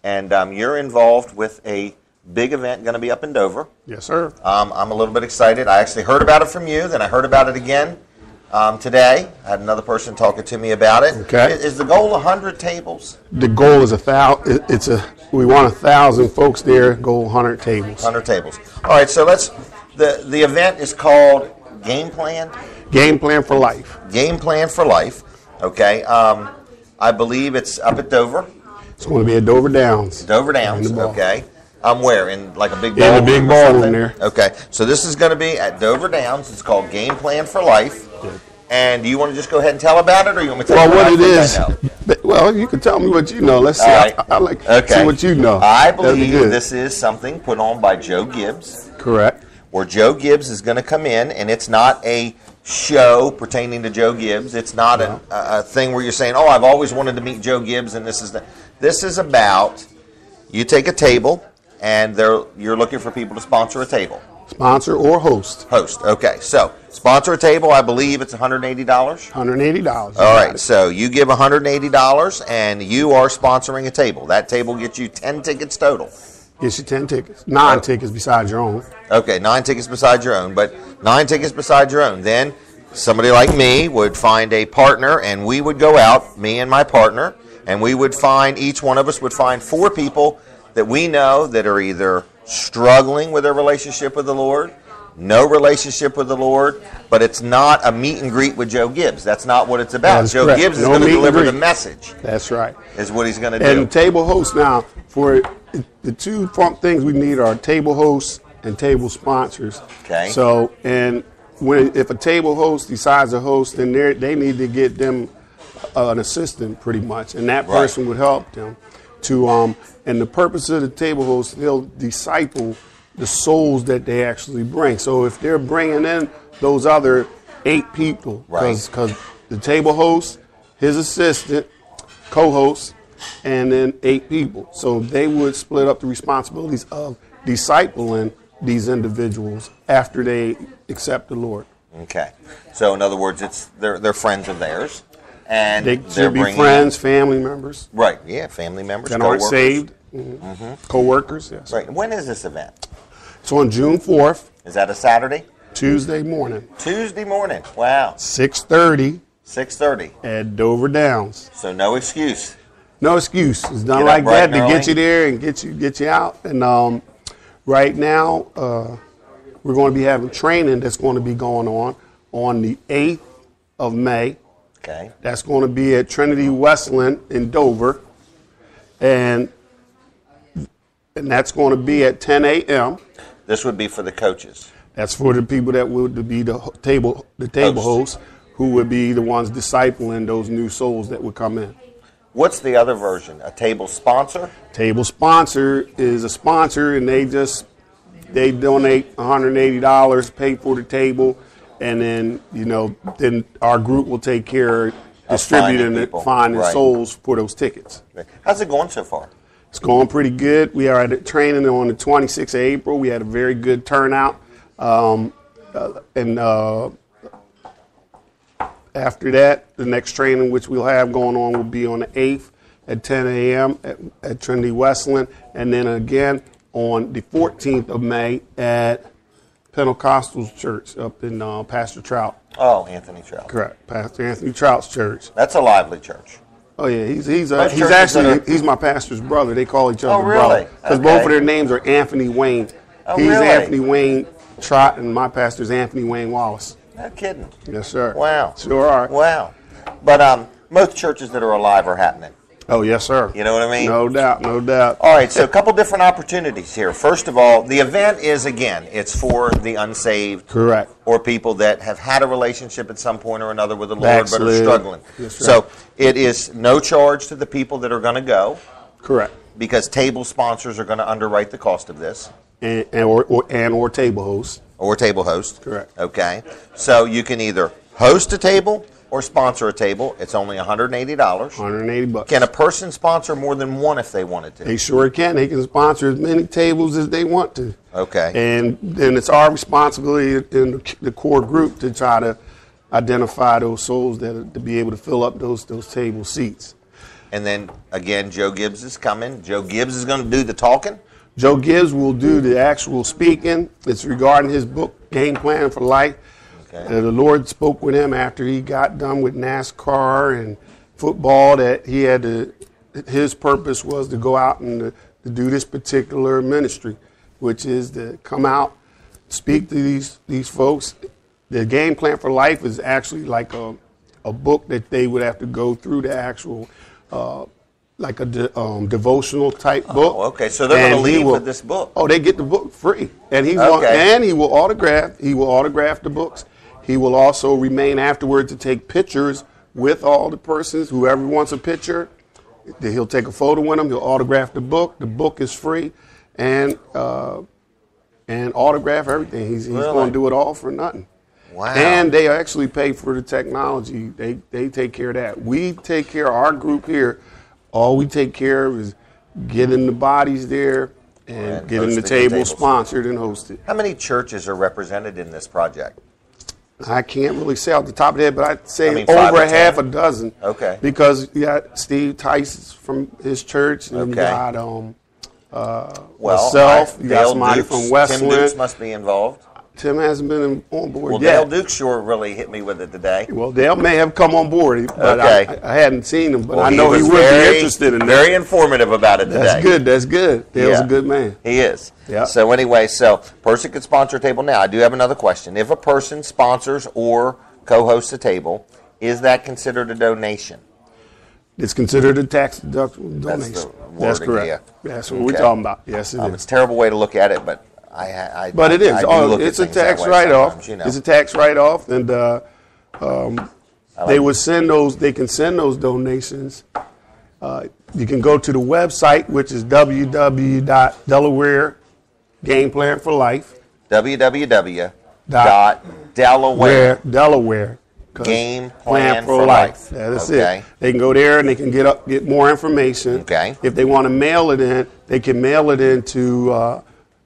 and you're involved with a big event going to be up in Dover. Yes, sir. I'm a little bit excited. I actually heard about it from you, then I heard about it again today. I had another person talking to me about it. Okay. Is the goal 100 tables? The goal is 1,000. We want 1,000 folks there. Goal 100 tables. 100 tables. All right. So the event is called Game Plan. Game Plan for Life. Game Plan for Life. Okay. I believe it's up at Dover. It's going to be at Dover Downs. Dover Downs. Okay. Where? In like a big In ballroom? the big or ballroom something? there. Okay. So this is going to be at Dover Downs. It's called Game Plan for Life. Good. And do you want to just go ahead and tell about it, or you want me to tell Well, you what I it think is, I know? well, you can tell me what you know. Let's see. All right. I like to see what you know. I That'd be believe good. this is something put on by Joe Gibbs, Correct. where Joe Gibbs is going to come in, and it's not a show pertaining to Joe Gibbs. It's not a thing where you're saying, oh, I've always wanted to meet Joe Gibbs, and this is the. This is about you take a table, and you're looking for people to sponsor a table. Sponsor or host. Host. Okay. So sponsor a table. I believe it's $180. $180. All right. So you give $180, and you are sponsoring a table. That table gets you 10 tickets total. Gets you 10 tickets. 9 tickets besides your own. Okay, 9 tickets besides your own, but 9 tickets besides your own. Then somebody like me would find a partner, and we would go out, me and my partner, and we would find, each one of us would find 4 people that we know that are either struggling with their relationship with the Lord, no relationship with the Lord, but it's not a meet and greet with Joe Gibbs. That's not what it's about. Joe correct. Gibbs is No going to meet and deliver greet. the message. That's right. Is what he's going to do. And table host now, for the 2 things we need are table hosts and table sponsors. Okay. So, and if a table host decides to host, then they need to get them an assistant pretty much, and that person would help them to. And the purpose of the table host, they'll disciple the souls that they actually bring. So if they're bringing in those other 8 people, because the table host, his assistant, co-host, and then 8 people. So they would split up the responsibilities of discipling these individuals after they accept the Lord. Okay. So in other words, they're friends of theirs. And they should be friends, family members. Right, yeah, family members, that aren't saved. Co-workers, yes. Right. When is this event? It's on June 4th. Is that a Saturday? Tuesday morning. Tuesday morning. Wow. 6:30. 6:30. At Dover Downs. So no excuse. No excuse. It's done like that to get you there and get you out. And right now, we're going to be having training that's going to be going on the 8th of May. Okay. That's going to be at Trinity Westland in Dover. And that's going to be at 10 a.m. This would be for the coaches. That's for the people that would be the table hosts, who would be the ones discipling those new souls that would come in. What's the other version? A table sponsor? Table sponsor is a sponsor, and they donate $180, pay for the table, and then then our group will take care of distributing and finding souls for those tickets. How's it going so far? It's going pretty good. We are at training on the 26th of April. We had a very good turnout. And after that, the next training which we'll have going on will be on the 8th at 10 a.m. at Trinity Westland. And then again on the 14th of May at Pentecostal Church up in Pastor Trout. Oh, Anthony Trout. Correct. Pastor Anthony Trout's church. That's a lively church. Oh yeah, he's my pastor's brother. They call each other really? brother because both of their names are Anthony Wayne. Oh, he's really? Anthony Wayne Trott, and my pastor's Anthony Wayne Wallace. No kidding. Yes, sir. Wow. Sure are. Wow. But most churches that are alive are happening. Oh yes, sir. You know what I mean? No doubt, no doubt. All right, so a couple different opportunities here. First of all, the event is, again, it's for the unsaved. Correct. Or people that have had a relationship at some point or another with the Lord but are struggling. That's right. So it is no charge to the people that are going to go. Correct. Because table sponsors are going to underwrite the cost of this. Or table host. Or table host. Correct. Okay. So you can either host a table or sponsor a table. It's only $180. $180. Can a person sponsor more than one if they wanted to? They sure can. They can sponsor as many tables as they want to. Okay. And then it's our responsibility in the core group to try to identify those souls to be able to fill up those table seats. And then, again, Joe Gibbs is coming. Joe Gibbs is going to do the talking. Joe Gibbs will do the actual speaking. It's regarding his book, Game Plan for Life. Okay. The Lord spoke with him after he got done with NASCAR and football that he had to, his purpose was to go out and to do this particular ministry, which is to come out, speak to these folks. The Game Plan for Life is actually like a book that they would have to go through the actual like a devotional type book. Oh, okay. So they're going to leave with this book. Oh, they get the book free, and he will autograph the books. He will also remain afterward to take pictures with all the persons. Whoever wants a picture, he'll take a photo with them. He'll autograph the book. The book is free, and autograph everything. He's going to do it all for nothing. Wow. And they actually pay for the technology. They take care of that. We take care of our group here. All we take care of is getting the bodies there, and getting the table sponsored and hosted. How many churches are represented in this project? I can't really say off the top of the head, but I'd say over a half a dozen. Okay. Because you got Steve Tice from his church, and you got myself, you got somebody from Westland. Tim Dukes must be involved. Tim hasn't been on board yet. Dale Dukes sure really hit me with it today. Well, Dale may have come on board, but I hadn't seen him, but I know he would be interested in that. Very informative about it today. That's good. Dale's a good man. He is. Yeah. So anyway, person could sponsor a table. Now, I do have another question. If a person sponsors or co-hosts a table, is that considered a donation? It's considered a tax-deductible donation. That's correct. Yeah. That's what we're talking about. Yes, it is. It's a terrible way to look at it, but But it is. It's a tax write-off. It's a tax write-off, and they would send those. They can send those donations. You can go to the website, which is www.Delaware Game Plan for Life. www.Delaware Game Plan for Life. That's it. They can go there and they can get more information. Okay. If they want to mail it in, they can mail it into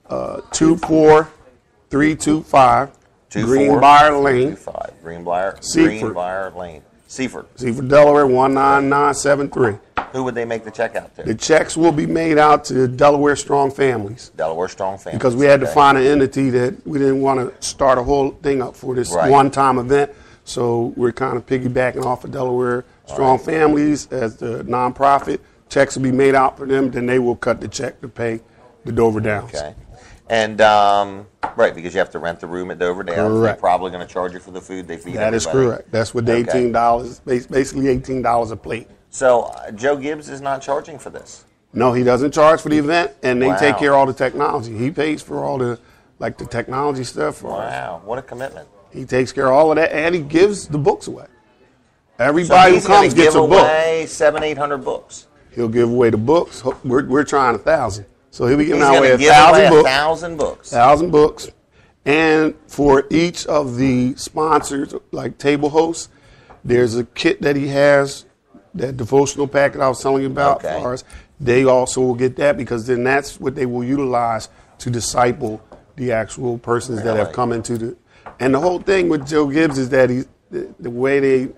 24325 Greenbrier Lane. Greenbrier Lane. Seaford, Delaware 19973. Who would they make the check out to? The checks will be made out to Delaware Strong Families. Delaware Strong Families. Because we had to find an entity that we didn't want to start a whole thing up for this one-time event. So we're kind of piggybacking off of Delaware Strong Families as the nonprofit. Checks will be made out for them, then they will cut the check to pay the Dover Downs. Okay. And, because you have to rent the room at Dover Downs. Correct. They're probably going to charge you for the food they feed everybody. That is correct. That's what the $18, basically $18 a plate. So Joe Gibbs is not charging for this? No, he doesn't charge for the event, and they take care of all the technology. He pays for all the technology stuff. Wow, what a commitment. He takes care of all of that, and he gives the books away. Everybody who comes gets a book. He'll give away 700-800 books. He'll give away the books. We're trying 1,000. So he'll be giving away 1,000 books. 1,000 books. And for each of the sponsors, like table hosts, there's a kit that he has, that devotional packet I was telling you about. Okay. For us. They also will get that, because then that's what they will utilize to disciple the actual persons that have come into the. And the whole thing with Joe Gibbs is that the way they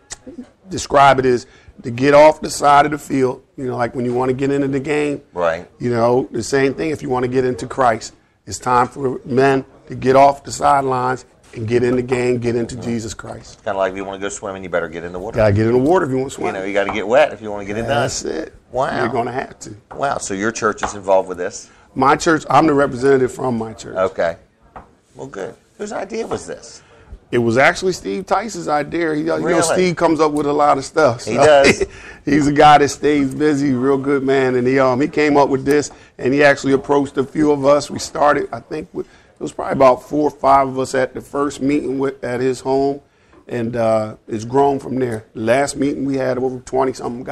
describe it is to get off the side of the field, like when you want to get into the game. Right. The same thing if you want to get into Christ. It's time for men to get off the sidelines and get in the game, get into Jesus Christ. Kind of like if you want to go swimming, you better get in the water. Got to get in the water if you want to swim. You got to get wet if you want to get it done. That's it. Wow. You're going to have to. Wow. So your church is involved with this? My church, I'm the representative from my church. Okay. Well, good. Whose idea was this? It was actually Steve Tice's idea. Really? Steve comes up with a lot of stuff. So he does. He's a guy that stays busy, real good man. And he came up with this, and he actually approached a few of us. We started, I think, it was probably about 4 or 5 of us at the first meeting at his home, and it's grown from there. The last meeting we had over 20-something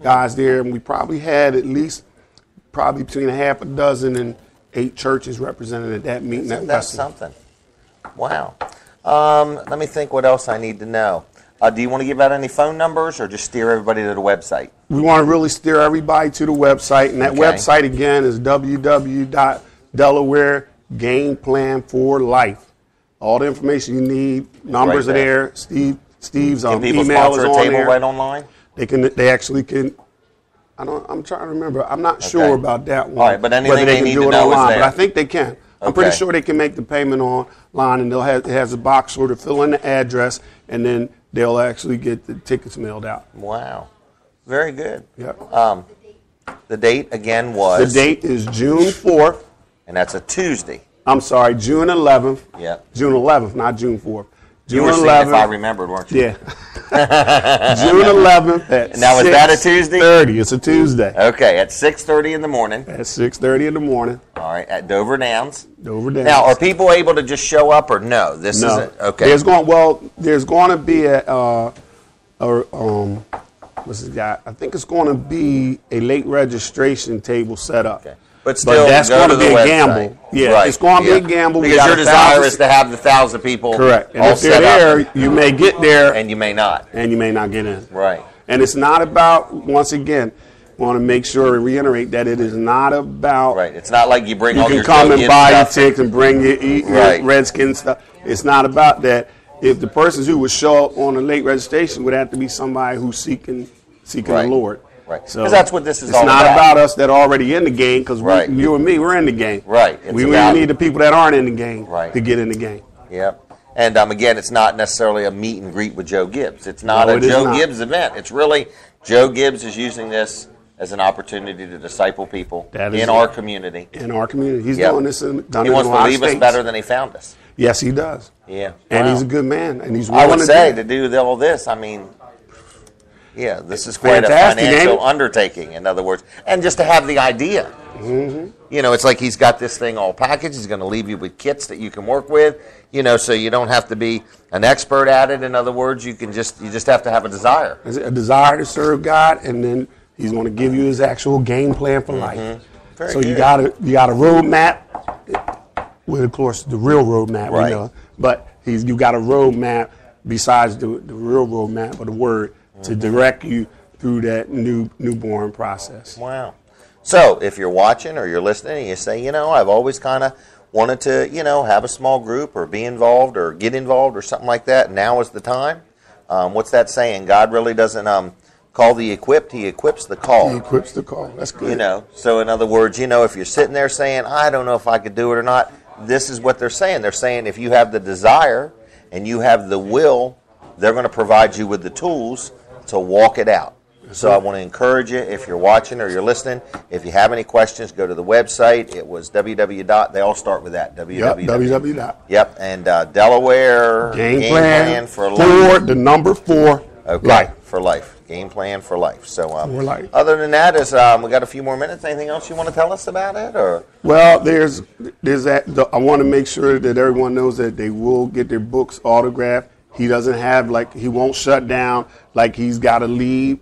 guys there, and we probably had at least between a half a dozen and 8 churches represented at that meeting. That's something. Wow. Let me think what else I need to know. Do you want to give out any phone numbers or just steer everybody to the website? We want to really steer everybody to the website, and that website again is www.Delaware Game Plan for Life. All the information you need, numbers are there. Steve's can people email is sponsor a on table there. right online? They actually can. I'm trying to remember. I'm not sure about that one. All right, but anything whether they can need do to it know online, is there. but I think they can. I'm pretty sure they can make the payment online, and it has a box sort of fill in the address, and then they'll actually get the tickets mailed out. Wow. Very good. Yep. The date, again, was? The date is June 4th. And that's a Tuesday. I'm sorry, June 11th. Yeah. June 11th, not June 4th. You were seeing if I remembered, weren't you? Yeah. June 11th at Now, is that a Tuesday? 6:30. It's a Tuesday. Okay, at 6:30 in the morning. At 6:30 in the morning. All right, at Dover Downs. Dover Downs. Now, are people able to just show up or no? This isn't okay. There's going to be what's this guy? I think it's going to be a late registration table set up. Okay. But still, that's going to be a website. gamble. Yeah, right. It's going to be a gamble. Because your desire is to have the 1,000 people. Correct. And all if they're set there, up. you may get there. And you may not. And you may not get in. Right. And it's not about, once again, want to make sure and reiterate that it is not about. Right. It's not like you bring you all can your come Joe and Gibbs buy your stuff. tickets and bring your Redskin stuff. It's not about that. If the persons who would show up on a late registration would have to be somebody who's seeking Right. the Lord. Right. So 'cause that's what this is all It's not about. about us that are already in the game, because Right. you and me, we're in the game. Right. It's We about- need the people that aren't in the game Right. to get in the game. Yep. And again, it's not necessarily a meet and greet with Joe Gibbs. It's not No, a it is Joe not. Gibbs event. It's really Joe Gibbs is using this as an opportunity to disciple people That is in it. our community. In our community. He's Yep. doing this done He in wants a to lot of leave us states. better than he found us. Yes, he does. Yeah. And Wow. he's a good man, and he's I willing would to say do to it. do all this, I mean, yeah, this is quite Fantastic, a ain't financial it? undertaking, in other words. And just to have the idea. Mm-hmm. You know, it's like he's got this thing all packaged. He's going to leave you with kits that you can work with, you know, so you don't have to be an expert at it. In other words, you just have to have a desire. A desire to serve God, and then he's going to give you his actual game plan for life. Very So you good. got a roadmap. Well, of course, the real roadmap, Right. we know, but you got a roadmap besides the real roadmap of the word to direct you through that newborn process. Wow. So if you're watching or you're listening and you say, you know, I've always kind of wanted to, you know, have a small group or be involved or get involved or something like that, now is the time. What's that saying? God really doesn't call the equipped, he equips the call. He equips the call. That's good. You know, so in other words, you know, if you're sitting there saying, I don't know if I could do it or not, this is what they're saying. They're saying if you have the desire and you have the will, they're going to provide you with the tools to walk it out. So I want to encourage you, if you're watching or you're listening, if you have any questions, go to the website. It was www. They all start with that. www. Yep, and Delaware Game plan for for life. the number 4. Okay, Life. for life. Game plan for life. So For life. other than that, is we got a few more minutes. Anything else you want to tell us about it, or? Well, there's that. I want to make sure that everyone knows that they will get their books autographed. He doesn't have, he won't shut down, he's got to leave.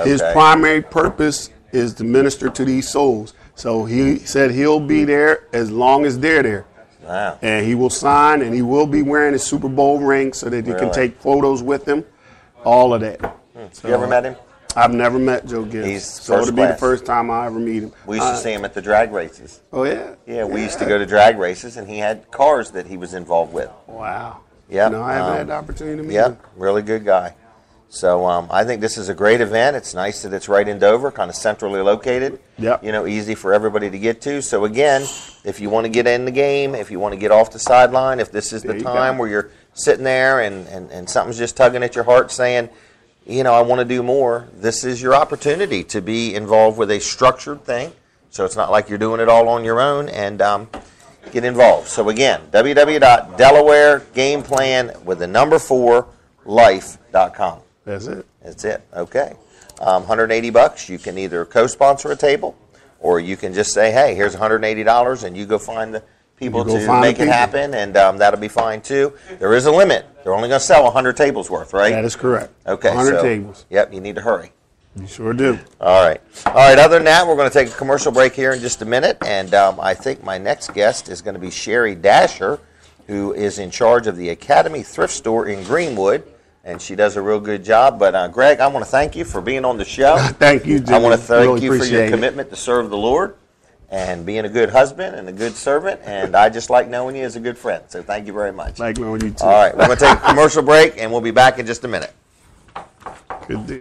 His Okay. primary purpose is to minister to these souls. So he said he'll be there as long as they're there. Wow. And he will sign, and he will be wearing his Super Bowl ring so that you can Really? take photos with him. All of that. So, You ever met him? I've never met Joe Gibbs. He's so first it'll be the class. first time I ever meet him. We used to see him at the drag races. Oh, yeah? Yeah, we used to go to drag races, and he had cars that he was involved with. Wow. Yeah. No, I haven't had the opportunity to meet him. Yep, really good guy. So I think this is a great event. It's nice that it's right in Dover, kind of centrally located. Yep. You know, easy for everybody to get to. So again, if you want to get in the game, if you want to get off the sideline, if this is There the you time go. where you're sitting there and something's just tugging at your heart saying, you know, I want to do more, this is your opportunity to be involved with a structured thing. So it's not like you're doing it all on your own, and get involved. So again, www.delawaregameplan with the number 4 life.com. That's it. That's it. Okay. $180. You can either co-sponsor a table, or you can just say, "Hey, here's $180," and you go find the people You go to find make the it people. happen, and that'll be fine too. There is a limit. They're only going to sell 100 tables worth, right? That is correct. Okay. 100 so, tables. Yep. You need to hurry. You sure do. All right. All right. Other than that, we're going to take a commercial break here in just a minute, and I think my next guest is going to be Sherry Dasher, who is in charge of the Academy Thrift Store in Greenwood, and she does a real good job. But Greg, I want to thank you for being on the show. Thank you, Jimmy. I want to thank Really you for your appreciate it. commitment to serve the Lord and being a good husband and a good servant, and I just like knowing you as a good friend. So thank you very much. Like knowing you too. All right. We're going to take a commercial break, and we'll be back in just a minute. Good deal.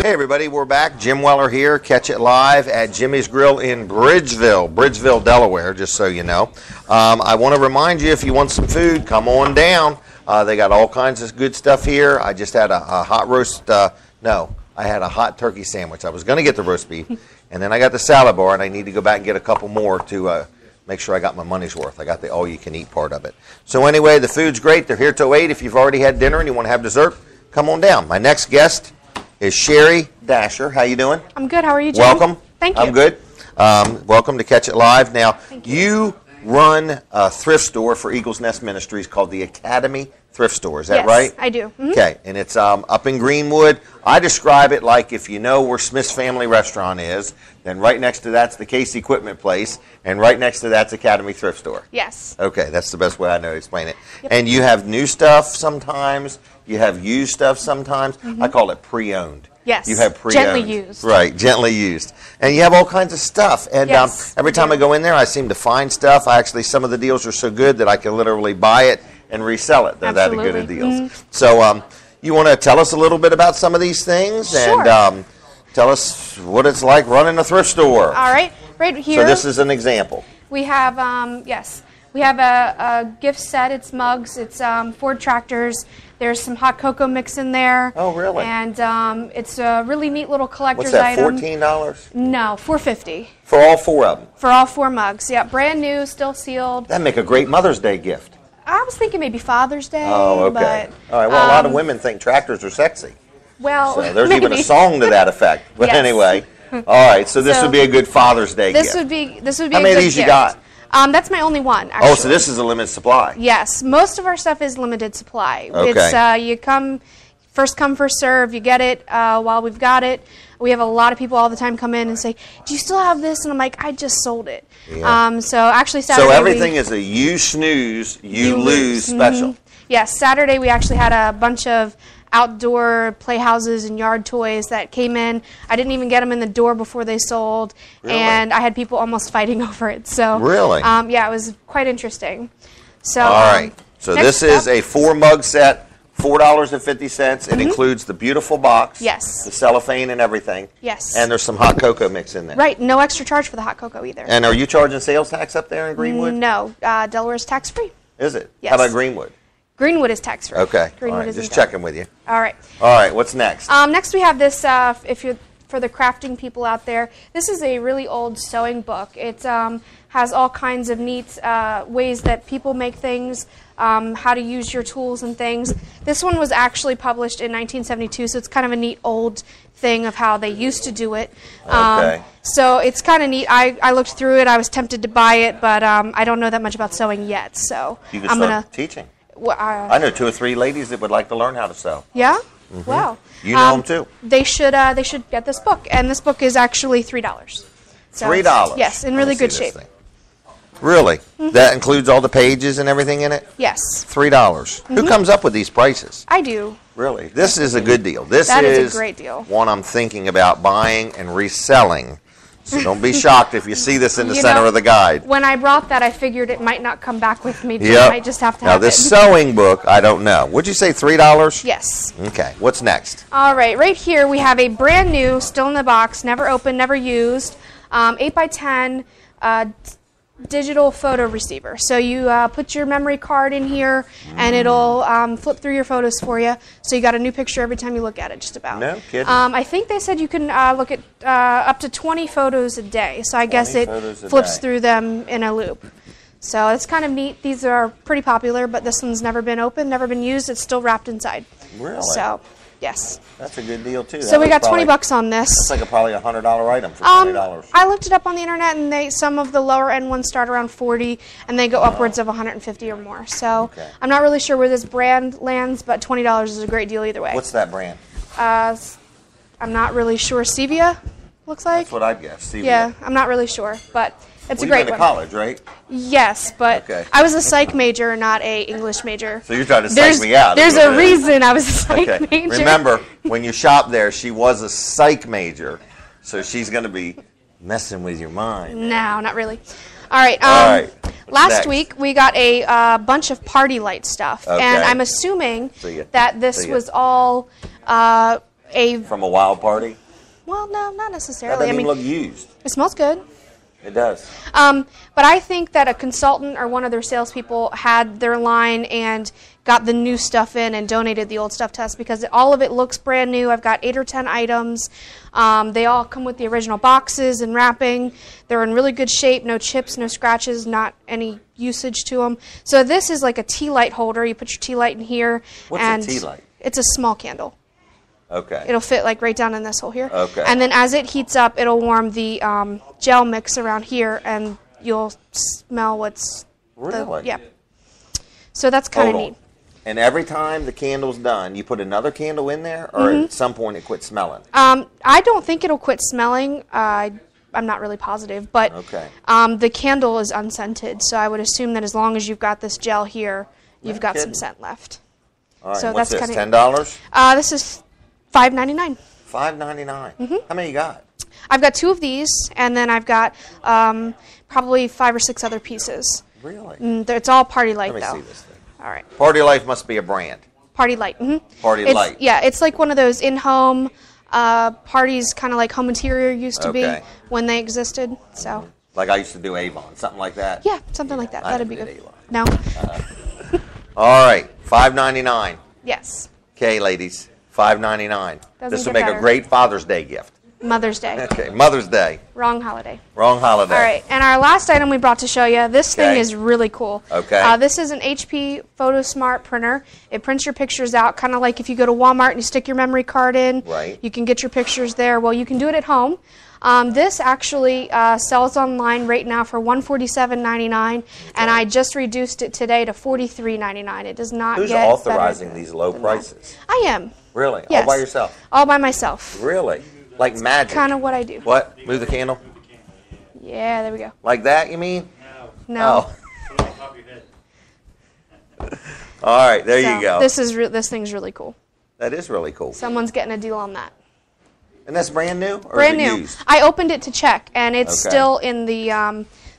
Hey everybody, we're back. Jim Weller here. Catch it live at Jimmy's Grill in Bridgeville, Delaware, just so you know. I want to remind you, if you want some food, come on down. They got all kinds of good stuff here. I just had a hot roast, I had a hot turkey sandwich. I was going to get the roast beef, and then I got the salad bar, and I need to go back and get a couple more to make sure I got my money's worth. I got the all-you-can-eat part of it. So anyway, the food's great. They're here till 8. If you've already had dinner and you want to have dessert, come on down. My next guest is Sherry Dasher. How you doing? I'm good. How are you, Jim? Welcome. Thank you. I'm good. Welcome to Catch It Live. Now, you run a thrift store for Eagles Nest Ministries called the Academy Thrift Store. Is that right? Yes, I do. Mm-hmm. Okay, and it's up in Greenwood. I describe it like if you know where Smith's Family Restaurant is, then right next to that's the Case Equipment Place, and right next to that's Academy Thrift Store. Yes. Okay, that's the best way I know to explain it. Yep. And you have new stuff sometimes. You have used stuff sometimes. Mm-hmm. I call it pre-owned. Yes. You have pre-owned. Gently used. Right, gently used. And you have all kinds of stuff. And yes, every time I go in there, I seem to find stuff. Some of the deals are so good that I can literally buy it and resell it. They're that good of deals. Mm-hmm. So you want to tell us a little bit about some of these things? Sure. And tell us what it's like running a thrift store. All right. Right here. So this is an example. We have, we have a gift set. It's mugs. It's Ford tractors. There's some hot cocoa mix in there. Oh, really? And it's a really neat little collector's What's that, item. $14? No, $4.50. For all 4 of them? For all 4 mugs. Yeah, brand new, still sealed. That'd make a great Mother's Day gift. I was thinking maybe Father's Day. Oh, okay. But, all right. Well, a lot of women think tractors are sexy. Well, so there's maybe. even a song to that effect. But Yes. anyway, all right. So this would be a good Father's Day This gift. would be How a many good of these gift. you got? That's my only one, actually. Oh, so this is a limited supply. Yes, most of our stuff is limited supply. Okay. It's you come, first come, first serve. You get it while we've got it. We have a lot of people all the time come in and say, "Do you still have this?" And I'm like, "I just sold it." Yeah. So actually, Saturday. So everything is a you snooze, you lose special. Mm-hmm. Yes, Saturday we actually had a bunch of outdoor playhouses and yard toys that came in. I didn't even get them in the door before they sold, Really? and I had people almost fighting over it. So Really? yeah, it was quite interesting. So All right. So next this is up- a 4 mug set, $4.50. It includes the beautiful box. Yes. The cellophane and everything. Yes. And there's some hot cocoa mix in there. Right, no extra charge for the hot cocoa either. And are you charging sales tax up there in Greenwood? No, Delaware's tax free. Is it? Yes. How about Greenwood? Greenwood is tax free. Okay. Greenwood All right. is Just in checking with you. All right. All right. What's next? Next we have this. If you're for the crafting people out there, this is a really old sewing book. It has all kinds of neat ways that people make things, how to use your tools and things. This one was actually published in 1972, so it's kind of a neat old thing of how they used to do it. Okay. So it's kind of neat. I looked through it. I was tempted to buy it, but I don't know that much about sewing yet. So You can I'm start gonna. teaching. Well, I know 2 or 3 ladies that would like to learn how to sew. Yeah. Mhm. Wow. You know them too. They should get this book, and this book is actually $3. So $3. it's- Yes, in really Let me good see this shape. thing. Really? Mhm. That includes all the pages and everything in it? Yes. $3. Who Mhm. comes up with these prices? I do. Really? This is a good deal. This That is a great deal. one I'm thinking about buying and reselling. So don't be shocked if you see this in the You center know, of the guide. When I brought that, I figured it might not come back with me. But Yep. I might just have to Now have this it. sewing book, I don't know. Would you say $3? Yes. Okay. What's next? All right. Right here we have a brand new, still in the box, never opened, never used, 8x10 digital photo receiver. So you put your memory card in here, and it'll flip through your photos for you. So you got a new picture every time you look at it, just about. No kidding. I think they said you can look at up to 20 photos a day. So I guess it photos a flips day. through them in a loop. So it's kind of neat. These are pretty popular, but this one's never been opened, never been used. It's still wrapped inside. Really? So, yes. That's a good deal too. So That we was got probably- 20 bucks on this. That's like probably a $100 item for $20. I looked it up on the internet, and some of the lower end ones start around 40, and they go upwards of 150 or more. So Okay. I'm not really sure where this brand lands, but $20 is a great deal either way. What's that brand? I'm not really sure. Stevia, looks like. That's what I'd guess. Stevia. Yeah, I'm not really sure, but it's Well, a great you've been one. to college, right? Yes, but Okay. I was a psych major, not a English major. So you're trying to psych me out. There's is what a it is. reason I was a psych Okay. major. Remember, when you shop there, she was a psych major, so she's going to be messing with your mind. No, not really. All right. All right. What's Last next? week we got a bunch of party light stuff, Okay. and I'm assuming See ya. that this See ya. was all From a wild party? Well, no, not That necessarily. doesn't I mean, even look used. it smells good. It does. But I think that a consultant or one of their salespeople had their line and got the new stuff in and donated the old stuff to us because all of it looks brand new. I've got 8 or 10 items. They all come with the original boxes and wrapping. They're in really good shape. No chips, no scratches, not any usage to them. So this is like a tea light holder. You put your tea light in here. What's and a tea light? It's a small candle. Okay. It'll fit like right down in this hole here. Okay. And then as it heats up, it'll warm the gel mix around here, and you'll smell what's Really? yeah. So that's kind of Hold on. neat. And every time the candle's done, you put another candle in there, or at some point it quits smelling? I don't think it'll quit smelling. I'm not really positive, but Okay. the candle is unscented, so I would assume that as long as you've got this gel here, you've got some kidding. scent left. All right. So What's that's this? kinda $10? This is $5.99. $5.99. How many you got? I've got 2 of these, and then I've got probably 5 or 6 other pieces. Really? It's all Party Light, Let me though. see this thing. All right. Party Life must be a brand. Party Light. Party It's- Light. Yeah, it's like one of those in-home parties, kind of like Home Interior used to be Okay. when they existed. So, Like I used to do Avon, something like that. yeah, something like that. I That'd be never good. did Avon. No. All right. $5.99. Yes. Okay, ladies. $5.99. Doesn't This would get make better. a great Father's Day gift. Mother's Day. Okay, Mother's Day. Wrong holiday. Wrong holiday. All right, and our last item we brought to show you, this thing Okay. is really cool. Okay. This is an HP PhotoSmart printer. It prints your pictures out, kind of like if you go to Walmart and you stick your memory card in. Right. You can get your pictures there. Well, you can do it at home. This actually sells online right now for $147.99, and I just reduced it today to $43.99. It does not Who's get better authorizing these low prices? I am. Really? Yes. All by yourself? All by myself. Really? Like magic? Kind of what I do. What? Move the candle? Yeah, there we go. Like that, you mean? No. Oh. All right, there So, you go. This thing's really cool. That is really cool. Someone's getting a deal on that. And that's brand new? Or Brand is it new. used? I opened it to check, and it's Okay. still in the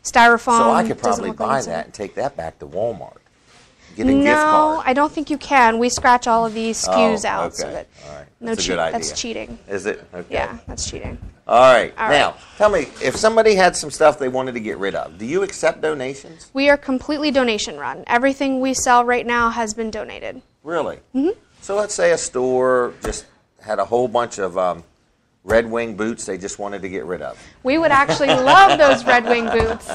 styrofoam. So I could Doesn't probably look like buy it's in that it. and take that back to Walmart. Get a gift No, card. I don't think you can. We scratch all of these SKUs Oh, out so okay. that All right. no That's a good idea. That's cheating. Is it? Okay. Yeah, that's cheating. All right. All Now, right. tell me, if somebody had some stuff they wanted to get rid of, do you accept donations? We are completely donation run. Everything we sell right now has been donated. Really? Mm-hmm. So let's say a store just had a whole bunch of Red Wing boots they just wanted to get rid of. We would actually love those Red Wing boots.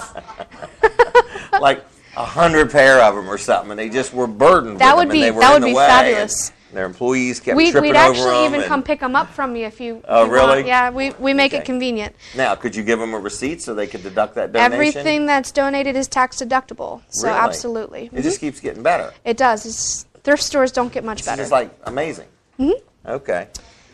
Like 100 pair of them or something, and they just were burdened That with would them, be- and they were that in would the be way, fabulous. and their employees kept We'd tripping actually over them. even and- come pick them up from you if you. Oh, if you want. really? Yeah, we make Okay. it convenient. Now, could you give them a receipt so they could deduct that donation? Everything that's donated is tax deductible. So Really? absolutely. It just keeps getting better. It does. Thrift stores don't get much better. It's like amazing. Okay.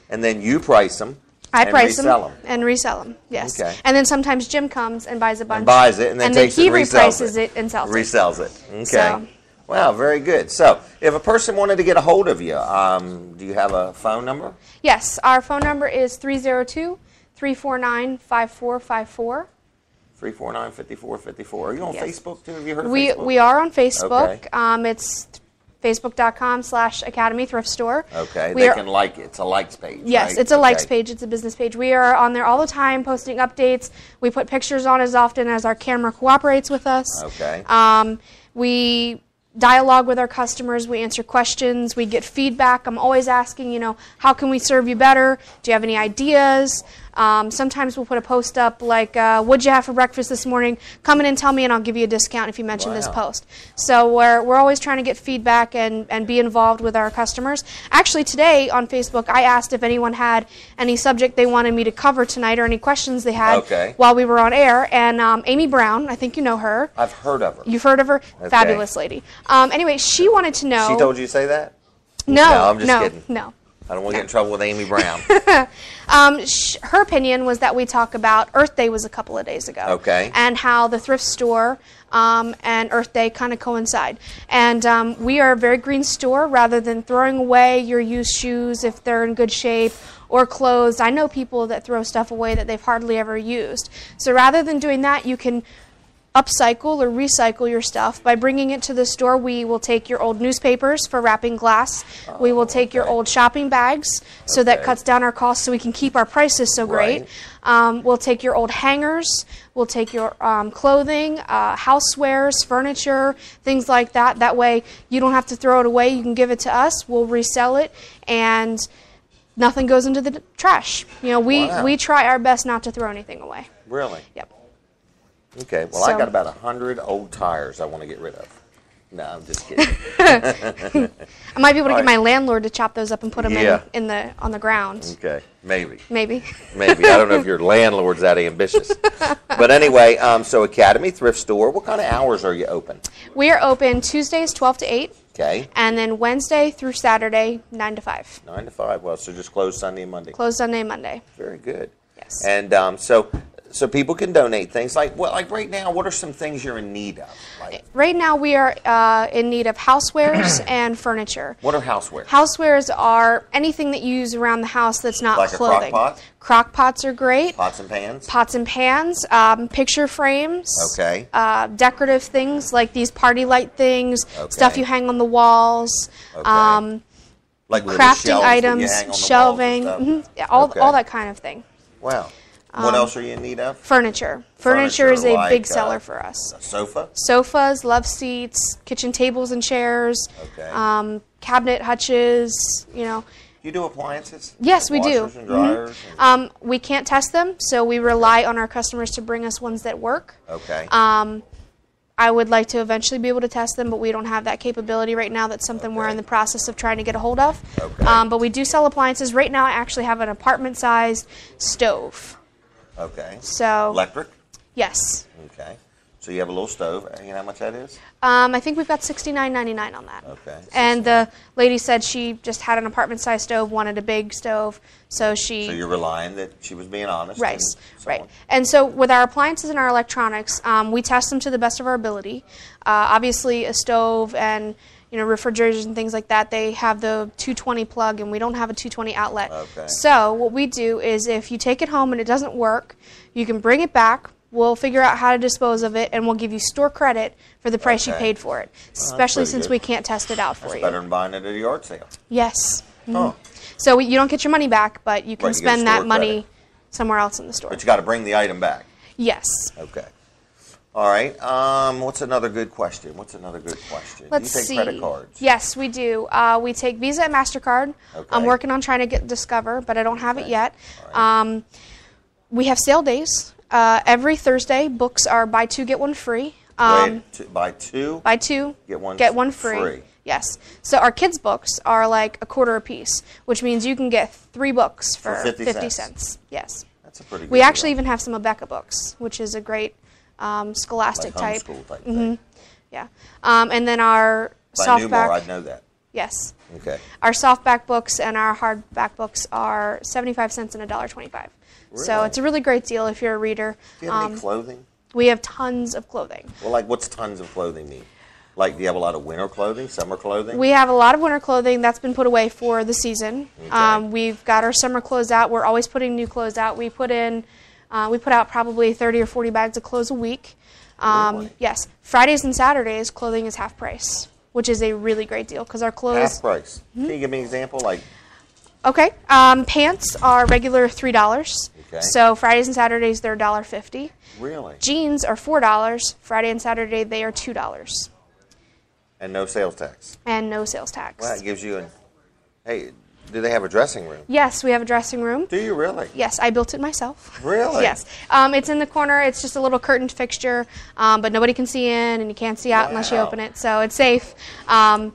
And then you price them. I and price resell them and resell them. Yes. Okay. And then sometimes Jim comes and buys a bunch. And buys it and then takes he it and resells reprices it and sells it. Resells it. Okay. So- Wow, very good. So, if a person wanted to get a hold of you, do you have a phone number? Yes, our phone number is 302-349-5454. 349-5454. Are you on Yes. Facebook too? Have you heard of We Facebook? we are on Facebook. Okay. It's facebook.com/Academy Thrift Store. Okay, We they are- can like it. It's a likes page. Yes, right? it's a likes Okay. page. It's a business page. We are on there all the time posting updates. We put pictures on as often as our camera cooperates with us. Okay. We dialogue with our customers. We answer questions. We get feedback. I'm always asking, how can we serve you better? Do you have any ideas? Sometimes we'll put a post up like, what'd you have for breakfast this morning? Come in and tell me and I'll give you a discount if you mention this Wow. post. So we're always trying to get feedback and be involved with our customers. Actually, today on Facebook, I asked if anyone had any subject they wanted me to cover tonight or any questions they had Okay. while we were on air. And Amy Brown, I think you know her. I've heard of her. You've heard of her? Okay. Fabulous lady. Anyway, she wanted to know. She told you to say that? No, I'm just no, kidding. no. I don't want to get in trouble with Amy Brown. Her opinion was that we talk about Earth Day was a couple of days ago. Okay. And how the thrift store and Earth Day kind of coincide. And we are a very green store. Rather than throwing away your used shoes if they're in good shape or clothes, I know people that throw stuff away that they've hardly ever used. So rather than doing that, you can upcycle or recycle your stuff by bringing it to the store. We will take your old newspapers for wrapping glass. We will take your old shopping bags, so that cuts down our costs so we can keep our prices so great. We'll take your old hangers. We'll take your clothing, housewares, furniture, things like that. That way you don't have to throw it away. You can give it to us. We'll resell it, and nothing goes into the trash. You know, we try our best not to throw anything away. Really? Yep. Okay. Well, I got about 100 old tires I want to get rid of. No, I'm just kidding. I might be able to get my landlord to chop those up and put them on the ground. Okay, maybe. Maybe. Maybe. I don't know if your landlord's that ambitious. But anyway, so Academy Thrift Store, what kind of hours are you open? We are open Tuesdays 12 to 8. Okay. And then Wednesday through Saturday 9 to 5. 9 to 5. Well, so just closed Sunday and Monday. Closed Sunday and Monday. Very good. Yes. And so people can donate things like right now. What are some things you're in need of? Right now we are in need of housewares and furniture. What are housewares? Housewares are anything that you use around the house that's not like clothing. A crock pot? Crock pots are great. Pots and pans? Pots and pans. Picture frames. Okay. Decorative things like these party light things. Okay. Stuff you hang on the walls. Okay. Like crafting items, shelving. Yeah, all that kind of thing. Wow. What else are you in need of? Furniture. Furniture is a big seller for us. A sofa? Sofas, love seats, kitchen tables and chairs, cabinet hutches, you know. You do appliances? Yes, we do. Washers and dryers? We can't test them, so we rely on our customers to bring us ones that work. Okay. I would like to eventually be able to test them, but we don't have that capability right now. That's something we're in the process of trying to get a hold of. Okay. But we do sell appliances. Right now I actually have an apartment-sized stove. Okay. So electric? Yes. Okay. So you have a little stove. You know how much that is? I think we've got $69.99 on that. Okay. And the lady said she just had an apartment-sized stove, wanted a big stove, so she. So you're relying that she was being honest. Right. Right. And so with our appliances and our electronics, we test them to the best of our ability. Obviously, a stove and refrigerators and things like that, they have the 220 plug, and we don't have a 220 outlet. Okay. So what we do is if you take it home and it doesn't work, you can bring it back. We'll figure out how to dispose of it, and we'll give you store credit for the price you paid for it, especially since we can't test it out for you. That's better than buying it at a yard sale. Yes. Oh. So you don't get your money back, but you can spend that money somewhere else in the store. But you got to bring the item back. Yes. Okay. All right. What's another good question? Let's do you take credit cards? Yes, we do. We take Visa and MasterCard. Okay. I'm working on trying to get Discover, but I don't have it yet. Right. We have sale days. Every Thursday, books are buy two, get one free. Buy two? Buy two, get one free. Yes. So our kids' books are like $0.25 a piece, which means you can get 3 books for 50 cents. Yes. That's a pretty good We actually deal. even have some Abeka books, which is a great scholastic like type. Homeschool type thing. Yeah. And then our if softback. I knew more, I'd know that. Yes. Okay. Our softback books and our hardback books are 75 cents and $1.25. Really? So it's a really great deal if you're a reader. Do you have any clothing? We have tons of clothing. Well, like what's tons of clothing mean? Like, do you have a lot of winter clothing, summer clothing? We have a lot of winter clothing that's been put away for the season. Okay. We've got our summer clothes out. We're always putting new clothes out. We put out probably 30 or 40 bags of clothes a week. Really? Yes. Fridays and Saturdays, clothing is half price, which is a really great deal because our clothes. Half price. Can you give me an example? Like. Okay. Pants are regular $3. Okay. So Fridays and Saturdays they're $1.50. Really? Jeans are $4. Friday and Saturday they are $2. And no sales tax. And no sales tax. Well, that gives you Hey, do they have a dressing room? Yes, we have a dressing room. Do you really? Yes, I built it myself. Really? Yes. It's in the corner. It's just a little curtained fixture, but nobody can see in, and you can't see out unless you open it, so it's safe. And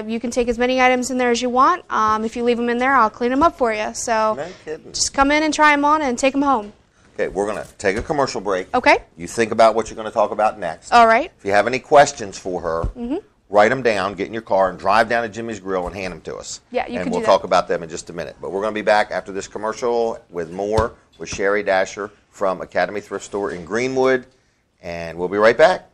you can take as many items in there as you want. If you leave them in there, I'll clean them up for you. So no kidding. Just come in and try them on and take them home. Okay, we're going to take a commercial break. Okay. You think about what you're going to talk about next. All right. If you have any questions for her, write them down, get in your car, and drive down to Jimmy's Grill and hand them to us. Yeah, you can do that. And we'll talk about them in just a minute. But we're going to be back after this commercial with more with Sherry Dasher from Academy Thrift Store in Greenwood. And we'll be right back.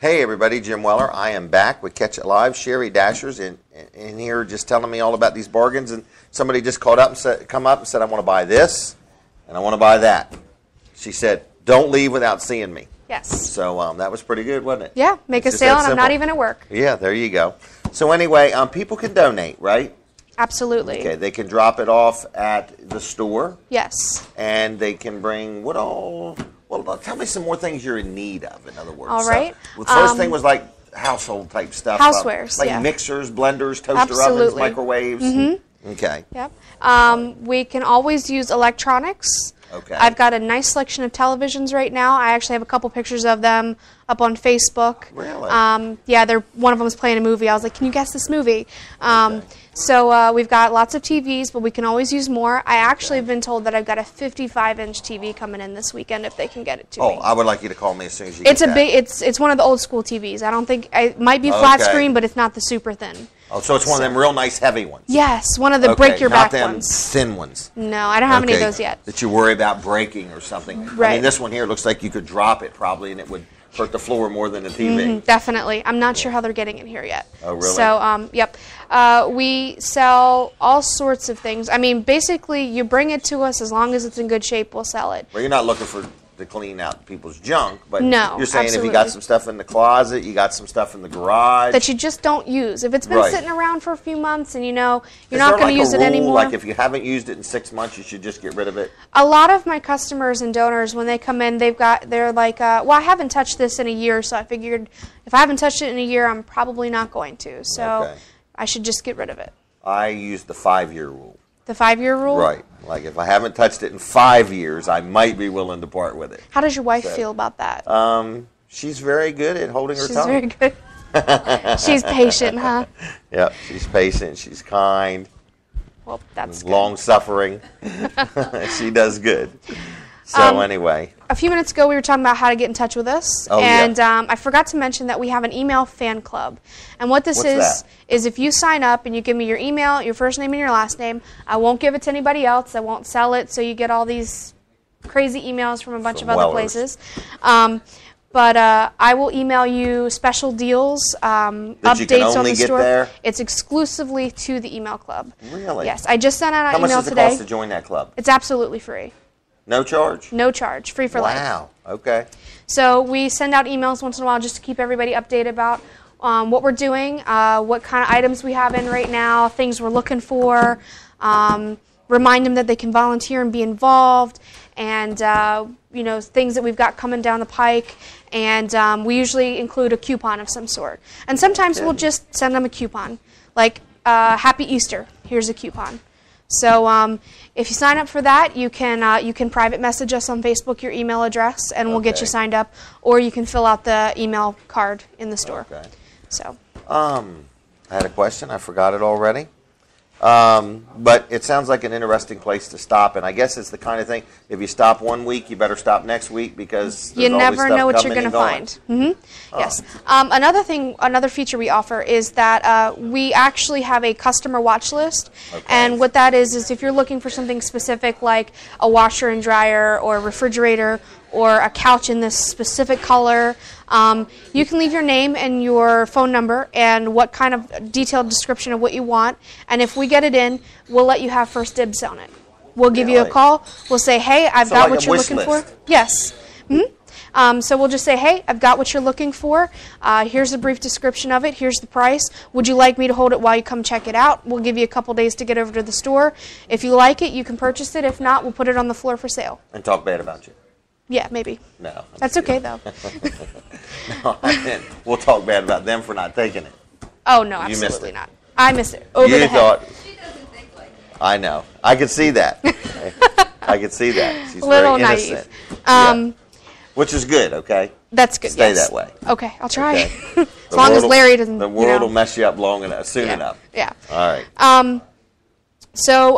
Hey everybody, Jim Weller. I am back with Catch It Live. Sherry Dasher's in here just telling me all about these bargains, and somebody just come up and said, I want to buy this and I want to buy that. She said, don't leave without seeing me. Yes. So that was pretty good, wasn't it? Yeah, make a sale and I'm not even at work. Yeah, there you go. So anyway, people can donate, right? Absolutely. Okay, they can drop it off at the store. Yes. And they can bring what all? Well, tell me some more things you're in need of, in other words. All right. So, the first thing was like household type stuff. Housewares, like yeah. mixers, blenders, toaster ovens, microwaves. Mm-hmm. Okay. Yep. We can always use electronics. Okay. I've got a nice selection of televisions right now. I actually have a couple pictures of them up on Facebook. Really? Yeah, one of them was playing a movie. I was like, can you guess this movie? Okay. So we've got lots of TVs, but we can always use more. I actually have been told that I've got a 55-inch TV coming in this weekend if they can get it to me. Oh, I would like you to call me as soon as you It's get a that. big. It's one of the old school TVs. I don't think it might be flat screen, but it's not the super thin. Oh, so it's one of them real nice heavy ones. Yes, one of the break your back not them ones. thin ones. No, I don't have any of those yet. That you worry about breaking or something. Right. I mean, this one here looks like you could drop it probably, and it would hurt the floor more than the TV. Definitely. I'm not sure how they're getting it here yet. Oh, really? So, yep. We sell all sorts of things. I mean, basically, you bring it to us as long as it's in good shape, we'll sell it. Well, you're not looking to clean out people's junk, but No, you're saying absolutely. if you got some stuff in the closet, you got some stuff in the garage. That you just don't use. If it's been Right. sitting around for a few months and you're not Is going there to like use a it rule, anymore. like if you haven't used it in 6 months, you should just get rid of it? A lot of my customers and donors, when they come in, they're like, well, I haven't touched this in a year, so I figured if I haven't touched it in a year, I'm probably not going to. So Okay. I should just get rid of it. I use the 5-year rule. The 5-year rule? Right. Like if I haven't touched it in 5 years, I might be willing to part with it. How does your wife feel about that? She's very good at holding her She's tongue. very good. She's patient, huh? Yep, she's patient. She's kind. Well, that's good. Long-suffering. She does good. So anyway. A few minutes ago, we were talking about how to get in touch with us. Oh, and I forgot to mention that we have an email fan club. And what this is if you sign up and you give me your email, your first name and your last name, I won't give it to anybody else. I won't sell it, so you get all these crazy emails from a bunch of other places. But I will email you special deals, updates on the store. There? It's exclusively to the email club. Really? Yes. I just sent out an email today. How much does it cost to join that club? It's absolutely free. No charge? No charge. Free for life. Wow. Okay. So we send out emails once in a while just to keep everybody updated about what we're doing, what kind of items we have in right now, things we're looking for, remind them that they can volunteer and be involved, and things that we've got coming down the pike. And we usually include a coupon of some sort. And sometimes we'll just send them a coupon, like Happy Easter. Here's a coupon. So if you sign up for that, you can private message us on Facebook your email address, and we'll get you signed up. Or you can fill out the email card in the store. Okay. So. I had a question. I forgot it already. But it sounds like an interesting place to stop, and I guess it's the kind of thing, if you stop one week, you better stop next week because you there's always never stuff know what you're coming going to and find. Yes. Another feature we offer is that we actually have a customer watch list, and what that is if you're looking for something specific like a washer and dryer or a refrigerator or a couch in this specific color, you can leave your name and your phone number and what kind of detailed description of what you want. And if we get it in, we'll let you have first dibs on it. We'll give you a call. We'll say, hey, I've got what you're looking for. Yes. So we'll just say, hey, I've got what you're looking for. Here's a brief description of it. Here's the price. Would you like me to hold it while you come check it out? We'll give you a couple days to get over to the store. If you like it, you can purchase it. If not, we'll put it on the floor for sale. And talk bad about you. Yeah, maybe. No. That's okay, though. No, we'll talk bad about them for not taking it. Oh, no, absolutely not. I missed it. Over the head. She doesn't think like that. I know. I could see that. I could see that. She's little very innocent. Naive. Which is good, okay? That's good, Stay that way. Okay, I'll try. Okay. As long as Larry doesn't, The world will mess you up long enough, soon Yeah. enough. Yeah. All right. So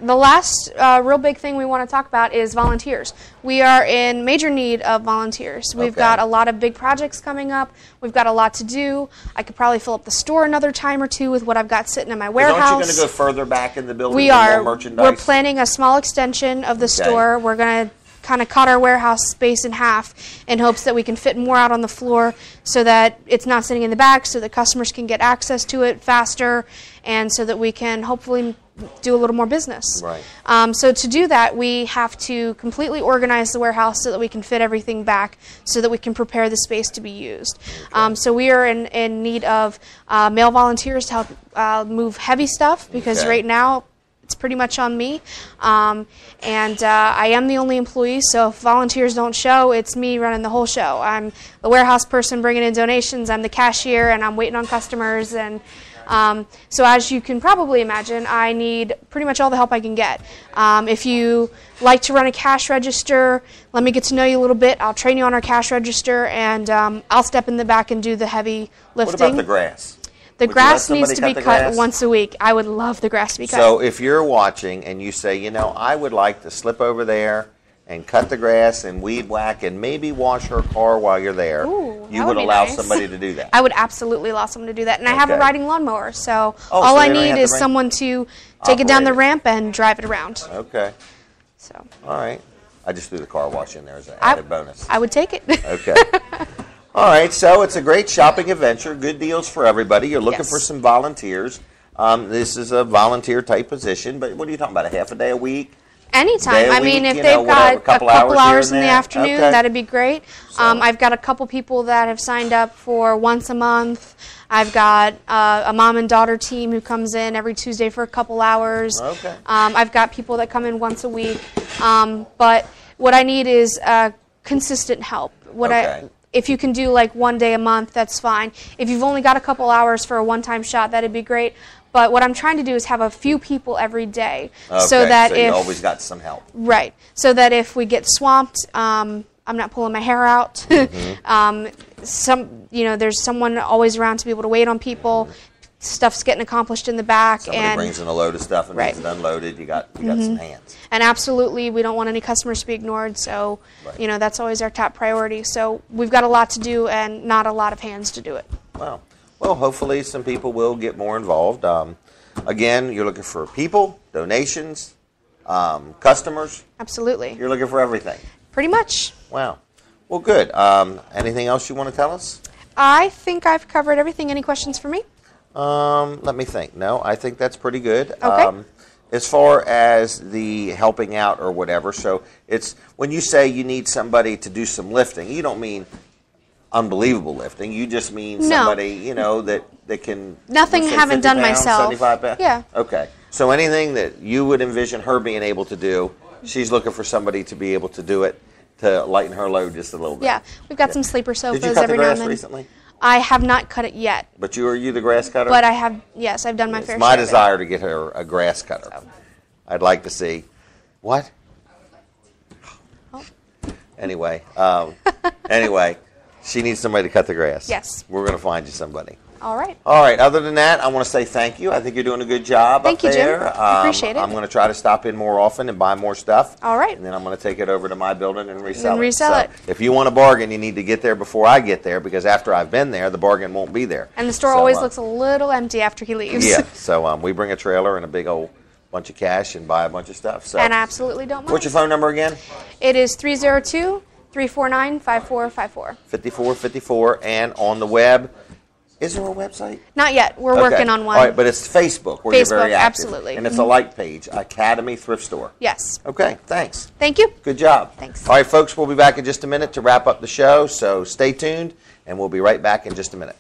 the last real big thing we want to talk about is volunteers. We are in major need of volunteers. We've got a lot of big projects coming up. We've got a lot to do. I could probably fill up the store another time or two with what I've got sitting in my warehouse. Aren't you going to go further back in the building? We with are. More merchandise? We're planning a small extension of the store. We're going to kind of cut our warehouse space in half in hopes that we can fit more out on the floor so that it's not sitting in the back, so that customers can get access to it faster, and so that we can hopefully do a little more business. Right. So to do that, we have to completely organize the warehouse so that we can fit everything back, so that we can prepare the space to be used. So we are in need of male volunteers to help move heavy stuff, because right now it's pretty much on me. And I am the only employee, so if volunteers don't show, it's me running the whole show. I'm the warehouse person bringing in donations, I'm the cashier, and I'm waiting on customers. And so as you can probably imagine, I need pretty much all the help I can get. If you like to run a cash register, let me get to know you a little bit. I'll train you on our cash register, and I'll step in the back and do the heavy lifting. What about the grass? The Would grass you let needs to somebody be cut the cut grass? once a week. I would love the grass to be cut. So if you're watching and you say, you know, I would like to slip over there and cut the grass and weed whack and maybe wash her car while you're there, you would be allow nice. somebody to do that. I would absolutely allow someone to do that. And I have a Okay. riding lawnmower, so Oh, all so I they don't need have is to someone to take it down the operate ramp and drive it around. Okay. So. All right. I just threw the car wash in there as an added bonus. I would take it. Okay. All right. So it's a great shopping adventure. Good deals for everybody. You're looking for some volunteers. This is a volunteer type position, but what are you talking about? A half a day a week? Anytime. Day a I mean, week, if you they've know, whatever, got a couple here hours and in the there? afternoon, Okay. that'd be great. I've got a couple people that have signed up for once a month. I've got a mom and daughter team who comes in every Tuesday for a couple hours. Okay. I've got people that come in once a week. But what I need is consistent help. If you can do like one day a month, that's fine. If you've only got a couple hours for a one-time shot, that'd be great. But what I'm trying to do is have a few people every day, so that you if always got some help. right, so that if we get swamped, I'm not pulling my hair out. There's someone always around to be able to wait on people. Stuff's getting accomplished in the back, Somebody brings in a load of stuff and needs it unloaded. You got some hands. And absolutely, we don't want any customers to be ignored. So, that's always our top priority. So we've got a lot to do and not a lot of hands to do it. Wow. Well, hopefully some people will get more involved. Again, you're looking for people, donations, customers. Absolutely. You're looking for everything. Pretty much. Wow. Well, good. Anything else you want to tell us? I think I've covered everything. Any questions for me? Let me think. No, I think that's pretty good. Okay. As far as the helping out or whatever, so it's when you say you need somebody to do some lifting, you don't mean unbelievable lifting. You just mean somebody, that can... Nothing let's say haven't 50 done pounds, myself. 75 pounds? Yeah. Okay. So anything that you would envision her being able to do, she's looking for somebody to be able to do it, to lighten her load just a little bit. Yeah. We've got some sleeper sofas Did you cut every the now grass and then. recently? I have not cut it yet. But are you the grass cutter? But I have, yes, I've done my fair It's my share desire to get her a grass cutter. I'd like to see. What? Oh. Anyway, she needs somebody to cut the grass. Yes. We're going to find you somebody. All right. All right. Other than that, I want to say thank you. I think you're doing a good job Thank you, up there. Jim. I appreciate it. I'm going to try to stop in more often and buy more stuff. All right. And then I'm going to take it over to my building and resell And it. resell it. If you want a bargain, you need to get there before I get there, because after I've been there, the bargain won't be there. And the store always looks a little empty after he leaves. Yeah. So we bring a trailer and a big old bunch of cash and buy a bunch of stuff. So. And I absolutely don't mind. What's your phone number again? It is 302-349-5454. 5454. And on the web, is there a website? Not yet. We're working on one. All right, but it's Facebook where you're very active. Absolutely. And it's a like page, Academy Thrift Store. Yes. Okay, thanks. Thank you. Good job. Thanks. All right, folks, we'll be back in just a minute to wrap up the show, so stay tuned, and we'll be right back in just a minute.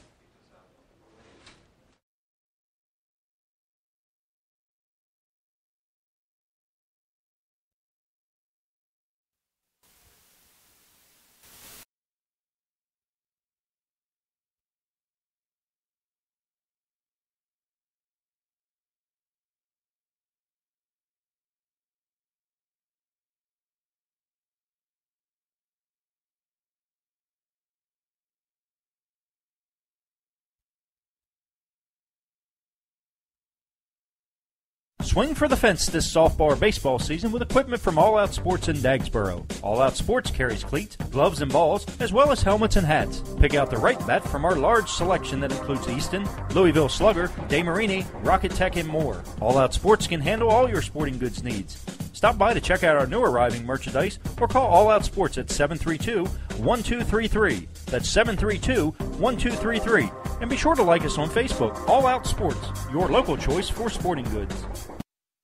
Swing for the fence this softball or baseball season with equipment from All Out Sports in Dagsboro. All Out Sports carries cleats, gloves, and balls, as well as helmets and hats. Pick out the right bat from our large selection that includes Easton, Louisville Slugger, DeMarini, Rocket Tech, and more. All Out Sports can handle all your sporting goods needs. Stop by to check out our new arriving merchandise or call All Out Sports at 732-1233. That's 732-1233. And be sure to like us on Facebook, All Out Sports, your local choice for sporting goods.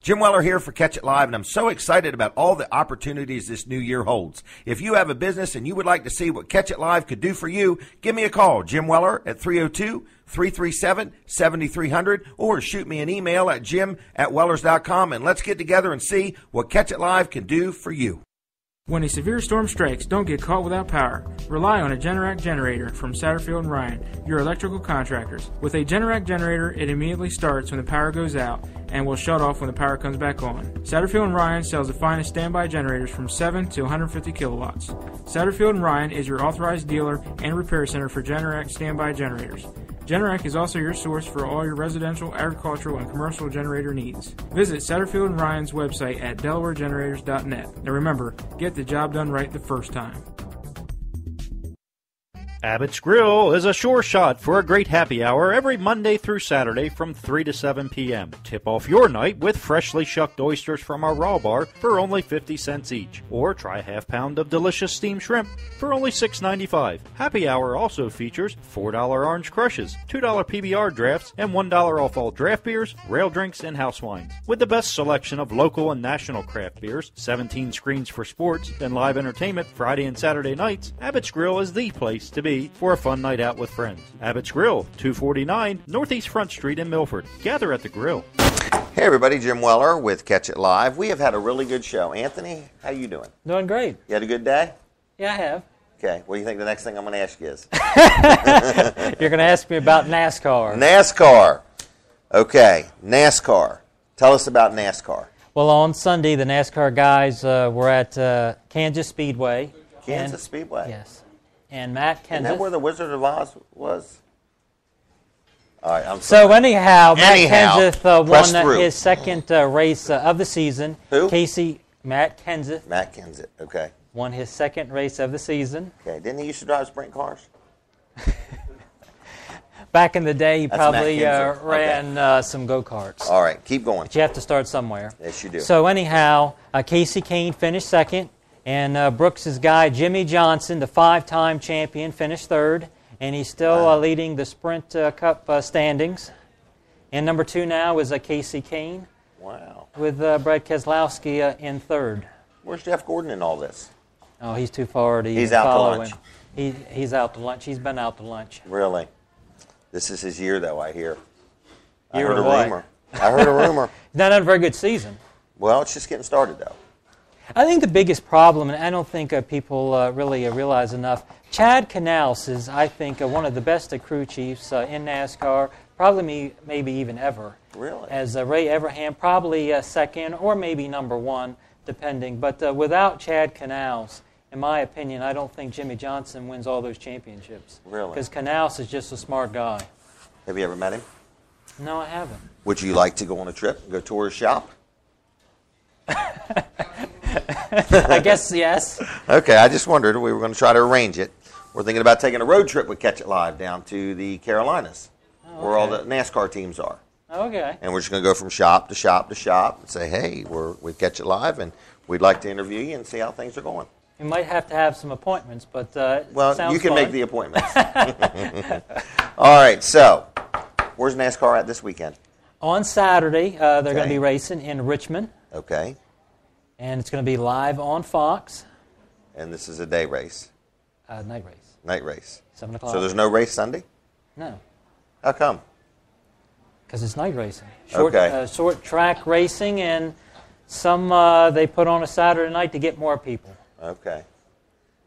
Jim Weller here for Catch It Live, and I'm so excited about all the opportunities this new year holds. If you have a business and you would like to see what Catch It Live could do for you, give me a call, Jim Weller, at 302-337-7300, or shoot me an email at jim@wellers.com, and let's get together and see what Catch It Live can do for you. When a severe storm strikes, don't get caught without power. Rely on a Generac generator from Satterfield and Ryan, your electrical contractors. With a Generac generator, it immediately starts when the power goes out and will shut off when the power comes back on. Satterfield and Ryan sells the finest standby generators from 7 to 150 kilowatts. Satterfield and Ryan is your authorized dealer and repair center for Generac standby generators. Generac is also your source for all your residential, agricultural, and commercial generator needs. Visit Satterfield and Ryan's website at delawaregenerators.net. And remember, get the job done right the first time. Abbott's Grill is a sure shot for a great happy hour every Monday through Saturday from 3 to 7 p.m. Tip off your night with freshly shucked oysters from our raw bar for only 50 cents each. Or try a half pound of delicious steamed shrimp for only $6.95. Happy hour also features $4 orange crushes, $2 PBR drafts, and $1 off all draft beers, rail drinks, and house wines. With the best selection of local and national craft beers, 17 screens for sports, and live entertainment Friday and Saturday nights, Abbott's Grill is the place to be for a fun night out with friends. Abbott's Grill, 249 Northeast Front Street in Milford. Gather at the grill. Hey everybody, Jim Weller with Catch It Live. We have had a really good show. Anthony, how you doing? Doing great. You had a good day? Yeah, I have. Okay, what do you think the next thing I'm going to ask you is? You're going to ask me about NASCAR. NASCAR. Okay, NASCAR. Tell us about NASCAR. Well, on Sunday, the NASCAR guys were at Kansas Speedway. Kansas Speedway? Yes. And Matt Kenseth. Isn't that where the Wizard of Oz was? All right, I'm sorry. So anyhow, Matt Kenseth won his second race of the season. Who? Matt Kenseth. Matt Kenseth, okay. Won his second race of the season. Okay, didn't he used to drive sprint cars? Back in the day, he probably ran some go-karts. All right, keep going. But you have to start somewhere. Yes, you do. So anyhow, Casey Kane finished second. And Brooks' guy, Jimmy Johnson, the 5-time champion, finished third. And he's still leading the Sprint Cup standings. And number 2 now is Casey Kane. Wow. With Brad Keselowski in third. Where's Jeff Gordon in all this? Oh, he's too far to He's out follow to lunch. him. He's out to lunch. He's been out to lunch. Really? This is his year, though, I hear. I Year heard of a what? rumor. I heard a rumor. He's not had a very good season. Well, it's just getting started, though. I think the biggest problem, and I don't think people really realize enough, Chad Canals is, I think, one of the best crew chiefs in NASCAR, probably maybe even ever. Really? As Ray Everham, probably second or maybe number 1, depending. But without Chad Canals, in my opinion, I don't think Jimmy Johnson wins all those championships. Really? Because Canals is just a smart guy. Have you ever met him? No, I haven't. Would you like to go on a trip and go tour his shop? I guess yes. Okay, I just wondered. We were going to try to arrange it. We're thinking about taking a road trip with Catch It Live down to the Carolinas, where all the NASCAR teams are. Okay. And we're just going to go from shop to shop to shop and say, hey, we Catch It Live, and we'd like to interview you and see how things are going. You might have to have some appointments, but well, sounds you can fun. make the appointments. All right, so where's NASCAR at this weekend? On Saturday, they're going to be racing in Richmond. Okay. And it's going to be live on Fox. And this is a day race? Night race. Night race. 7 o'clock. So there's no race Sunday? No. How come? Because it's night racing. Short track racing, and some they put on a Saturday night to get more people. Okay.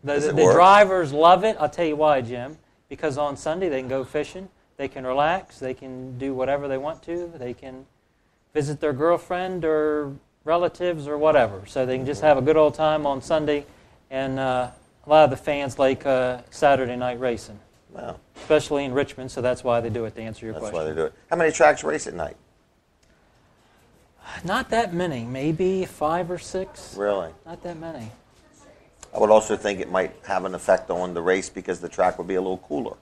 The drivers love it. I'll tell you why, Jim. Because on Sunday they can go fishing, they can relax, they can do whatever they want to, they can visit their girlfriend or relatives or whatever. So they can just have a good old time on Sunday, and a lot of the fans like Saturday night racing. Wow. Especially in Richmond, so that's why they do it, to answer your question. That's why they do it. How many tracks race at night? Not that many, maybe 5 or 6. Really? Not that many. I would also think it might have an effect on the race because the track would be a little cooler.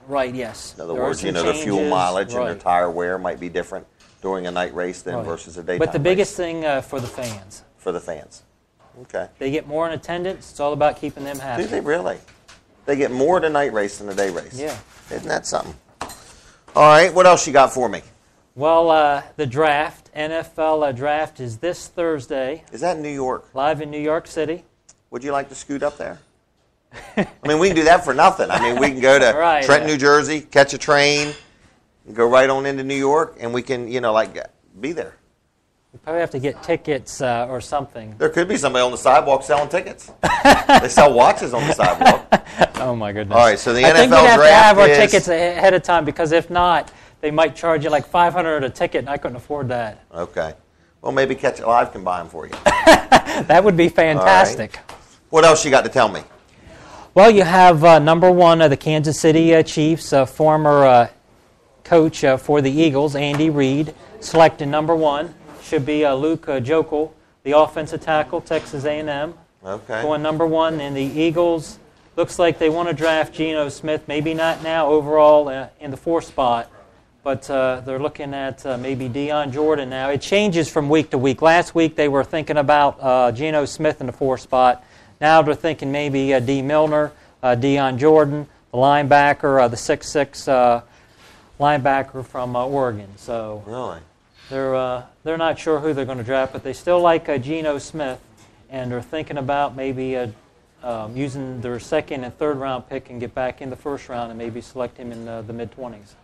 Right, yes. In other words, the fuel mileage and the tire wear might be different during a night race than versus a daytime race. But the biggest thing for the fans. For the fans. Okay. They get more in attendance. It's all about keeping them happy. Do they really? They get more at a night race than a day race. Yeah. Isn't that something? All right. What else you got for me? Well, the draft, NFL draft, is this Thursday. Is that in New York? Live in New York City. Would you like to scoot up there? I mean, we can do that for nothing. I mean, we can go to Trenton, New Jersey, catch a train, and go right on into New York, and we can, be there. We probably have to get tickets or something. There could be somebody on the sidewalk selling tickets. They sell watches on the sidewalk. Oh, my goodness. All right, so the NFL draft I think we'd have draft to have our is... tickets ahead of time, because if not, they might charge you like $500 a ticket, and I couldn't afford that. Okay. Well, maybe Catch It Live can buy them for you. That would be fantastic. Right. What else you got to tell me? Well, you have number one, the Kansas City Chiefs, former coach for the Eagles, Andy Reid, selected number one. Should be Luke Joeckel, the offensive tackle, Texas A&M. Okay. Going number one. And the Eagles, looks like they want to draft Geno Smith, maybe not now overall in the fourth spot, but they're looking at maybe Deion Jordan now. It changes from week to week. Last week they were thinking about Geno Smith in the fourth spot. Now they're thinking maybe D. Milner, Deion Jordan, the linebacker, the 6'6" linebacker from Oregon. So really, they're not sure who they're going to draft, but they still like Geno Smith, and they're thinking about maybe using their second and third round pick and get back in the first round and maybe select him in the mid-20s.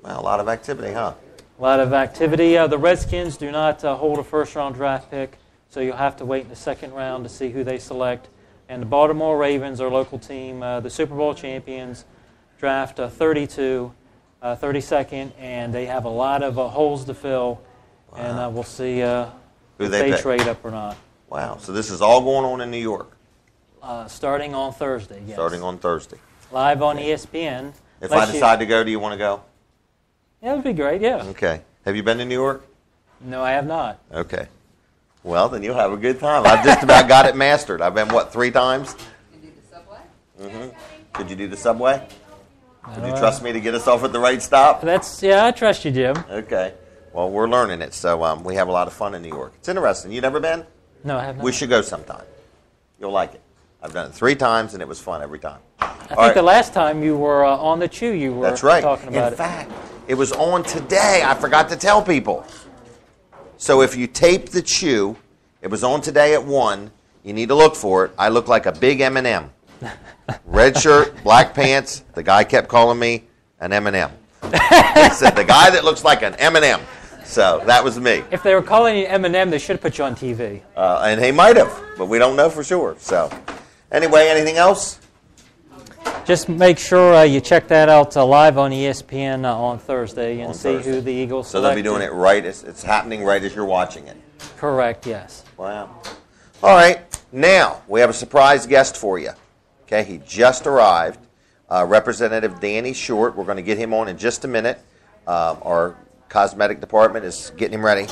Well, a lot of activity, huh? A lot of activity. The Redskins do not hold a first-round draft pick, so you'll have to wait in the second round to see who they select. And the Baltimore Ravens, our local team, the Super Bowl champions, draft 32nd, and they have a lot of holes to fill, and we'll see if they trade up or not. Wow, so this is all going on in New York? Starting on Thursday, yes. Starting on Thursday. Live on ESPN. If I decide to go, do you want to go? Yeah, it would be great, yeah. Okay. Have you been to New York? No, I have not. Okay. Well, then you'll have a good time. I've just about got it mastered. I've been, 3 times? Can you do the subway? Mm-hmm. Could you do the subway? Would you trust me to get us off at the right stop? Yeah, I trust you, Jim. Okay. Well, we're learning it, so we have a lot of fun in New York. It's interesting. You never been? No, I have not. We should go sometime. You'll like it. I've done it 3 times, and it was fun every time. I think the last time you were on the Chew, you were talking about it. In fact, it was on today. I forgot to tell people. So if you tape the Chew, it was on today at 1. You need to look for it. I look like a big M&M. Red shirt, black pants. The guy kept calling me an M&M. He said, the guy that looks like an M&M. So that was me. If they were calling you M&M, they should have put you on TV. And he might have, but we don't know for sure. So anyway, anything else? Just make sure you check that out live on ESPN on Thursday and see who the Eagles select. So they'll be doing it right. It's happening right as you're watching it. Correct, yes. Wow. All right. Now, we have a surprise guest for you. Okay, he just arrived. Representative Danny Short. We're going to get him on in just a minute. Our cosmetic department is getting him ready.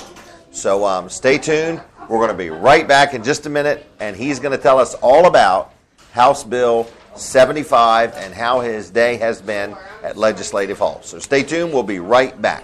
So stay tuned. We're going to be right back in just a minute, and he's going to tell us all about House Bill 75 and how his day has been at Legislative Hall. So stay tuned. We'll be right back.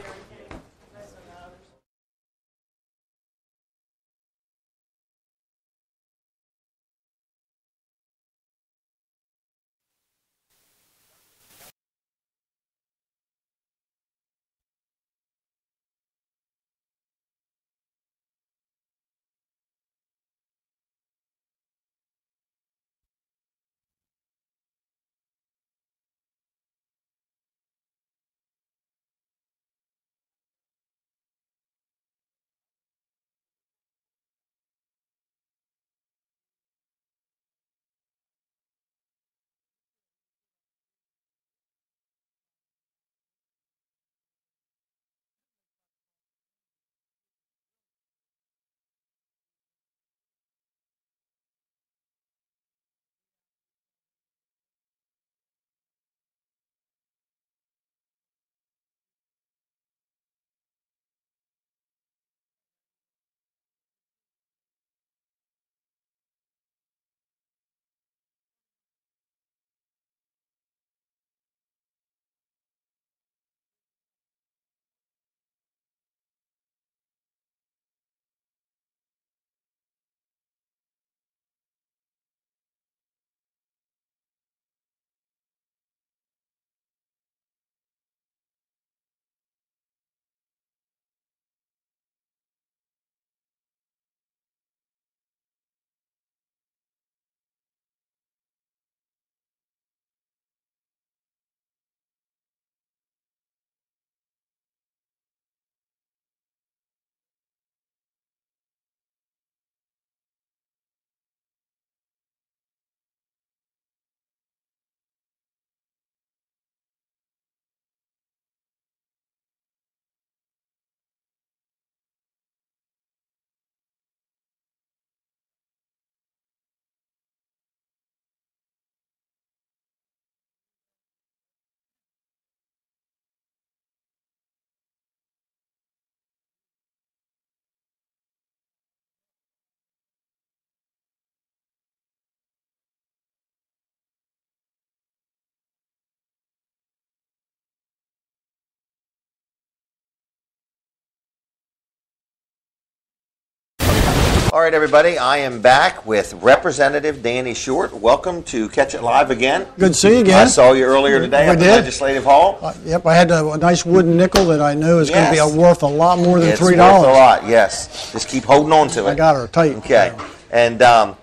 All right, everybody, I am back with Representative Danny Short. Welcome to Catch It Live again. Good to see you again. I saw you earlier today at the Legislative Hall. Yep, I had a nice wooden nickel that I know is going to be worth a lot more than $3. It's worth a lot, yes. Just keep holding on to it. I got her tight. Okay. And, well,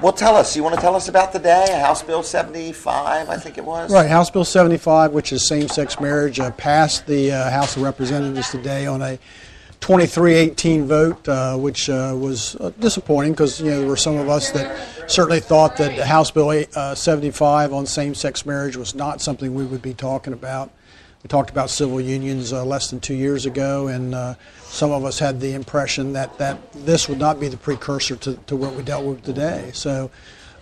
you want to tell us about the day? House Bill 75, I think it was? Right, House Bill 75, which is same-sex marriage, passed the House of Representatives today on a 23-18 vote, which was disappointing because there were some of us that certainly thought that House Bill 75 on same-sex marriage was not something we would be talking about. We talked about civil unions less than 2 years ago, and some of us had the impression that this would not be the precursor to what we dealt with today. So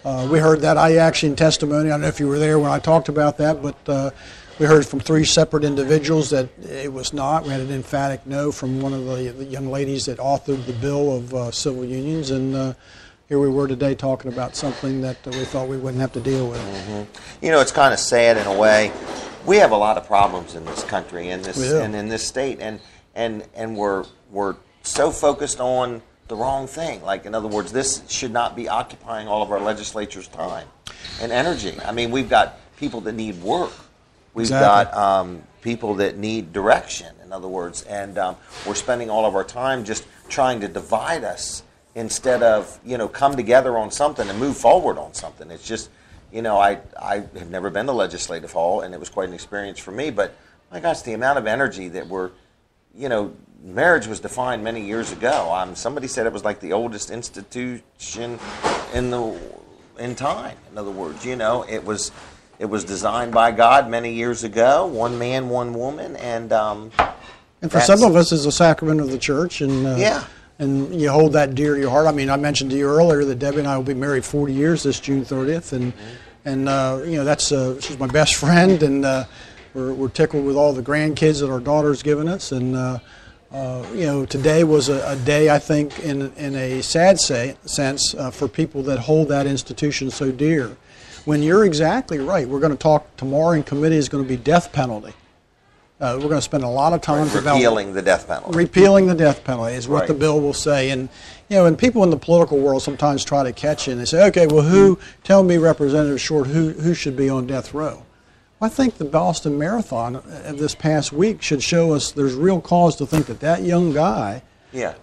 we heard that. I actually, in testimony, I don't know if you were there when I talked about that, but we heard from 3 separate individuals that it was not. We had an emphatic no from one of the young ladies that authored the bill of civil unions, and here we were today talking about something that we thought we wouldn't have to deal with. Mm-hmm. It's kind of sad in a way. We have a lot of problems in this country, and in this state, and we're so focused on the wrong thing. Like, in other words, this should not be occupying all of our legislature's time and energy. I mean, we've got people that need work. We've got people that need direction, in other words, and we're spending all of our time just trying to divide us instead of, come together on something and move forward on something. It's just, I have never been to Legislative Hall, and it was quite an experience for me, but my gosh, the amount of energy that marriage was defined many years ago. Somebody said it was like the oldest institution in time. In other words, it was designed by God many years ago. One man, one woman, and for some of us, it's a sacrament of the church, and and you hold that dear to your heart. I mean, I mentioned to you earlier that Debbie and I will be married 40 years this June 30th, and that's she's my best friend, and we're tickled with all the grandkids that our daughter's given us, and today was a day, I think, in a sad sense for people that hold that institution so dear. When you're exactly right, we're going to talk tomorrow in committee is going to be death penalty. We're going to spend a lot of time repealing the death penalty. Repealing the death penalty is what the bill will say, and and people in the political world sometimes try to catch it and they say, okay, well, tell me, Representative Short, who should be on death row? Well, I think the Boston Marathon of this past week should show us there's real cause to think that young guy,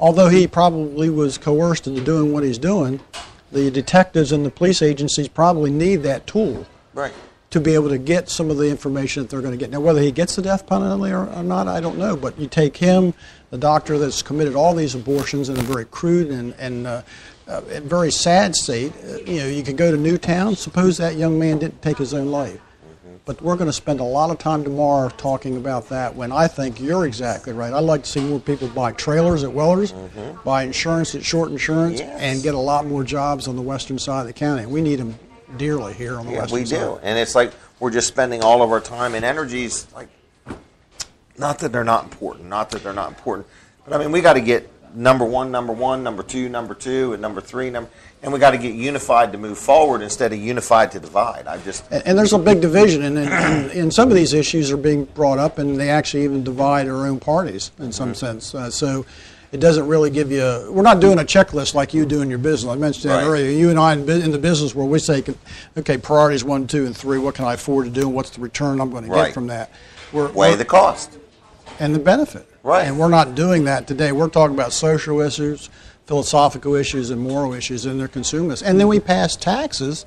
although he probably was coerced into doing what he's doing, the detectives and the police agencies probably need that tool to be able to get some of the information that they're going to get. Now, whether he gets the death penalty or not, I don't know. But you take him, the doctor that's committed all these abortions in a very crude and very sad state. You could go to Newtown. Suppose that young man didn't take his own life. But we're going to spend a lot of time tomorrow talking about that when I think you're exactly right. I'd like to see more people buy trailers at Weller's, buy insurance at Short Insurance, and get a lot more jobs on the western side of the county. We need them dearly here on the western side. We do. And it's like we're just spending all of our time and energies, like, not that they're not important, but I mean, we got to get number one, number two, and number three, and we got to get unified to move forward instead of unified to divide. And there's a big division, and some of these issues are being brought up, and they actually even divide our own parties in some sense. So it doesn't really give you we're not doing a checklist like you do in your business. I mentioned that earlier. You and I in the business world, we say, okay, priorities 1, 2, and 3. What can I afford to do, and what's the return I'm going to get from that? Weigh the cost and the benefit. And we're not doing that today. We're talking about social issues, philosophical issues, and moral issues, and they're consumers. And then we passed taxes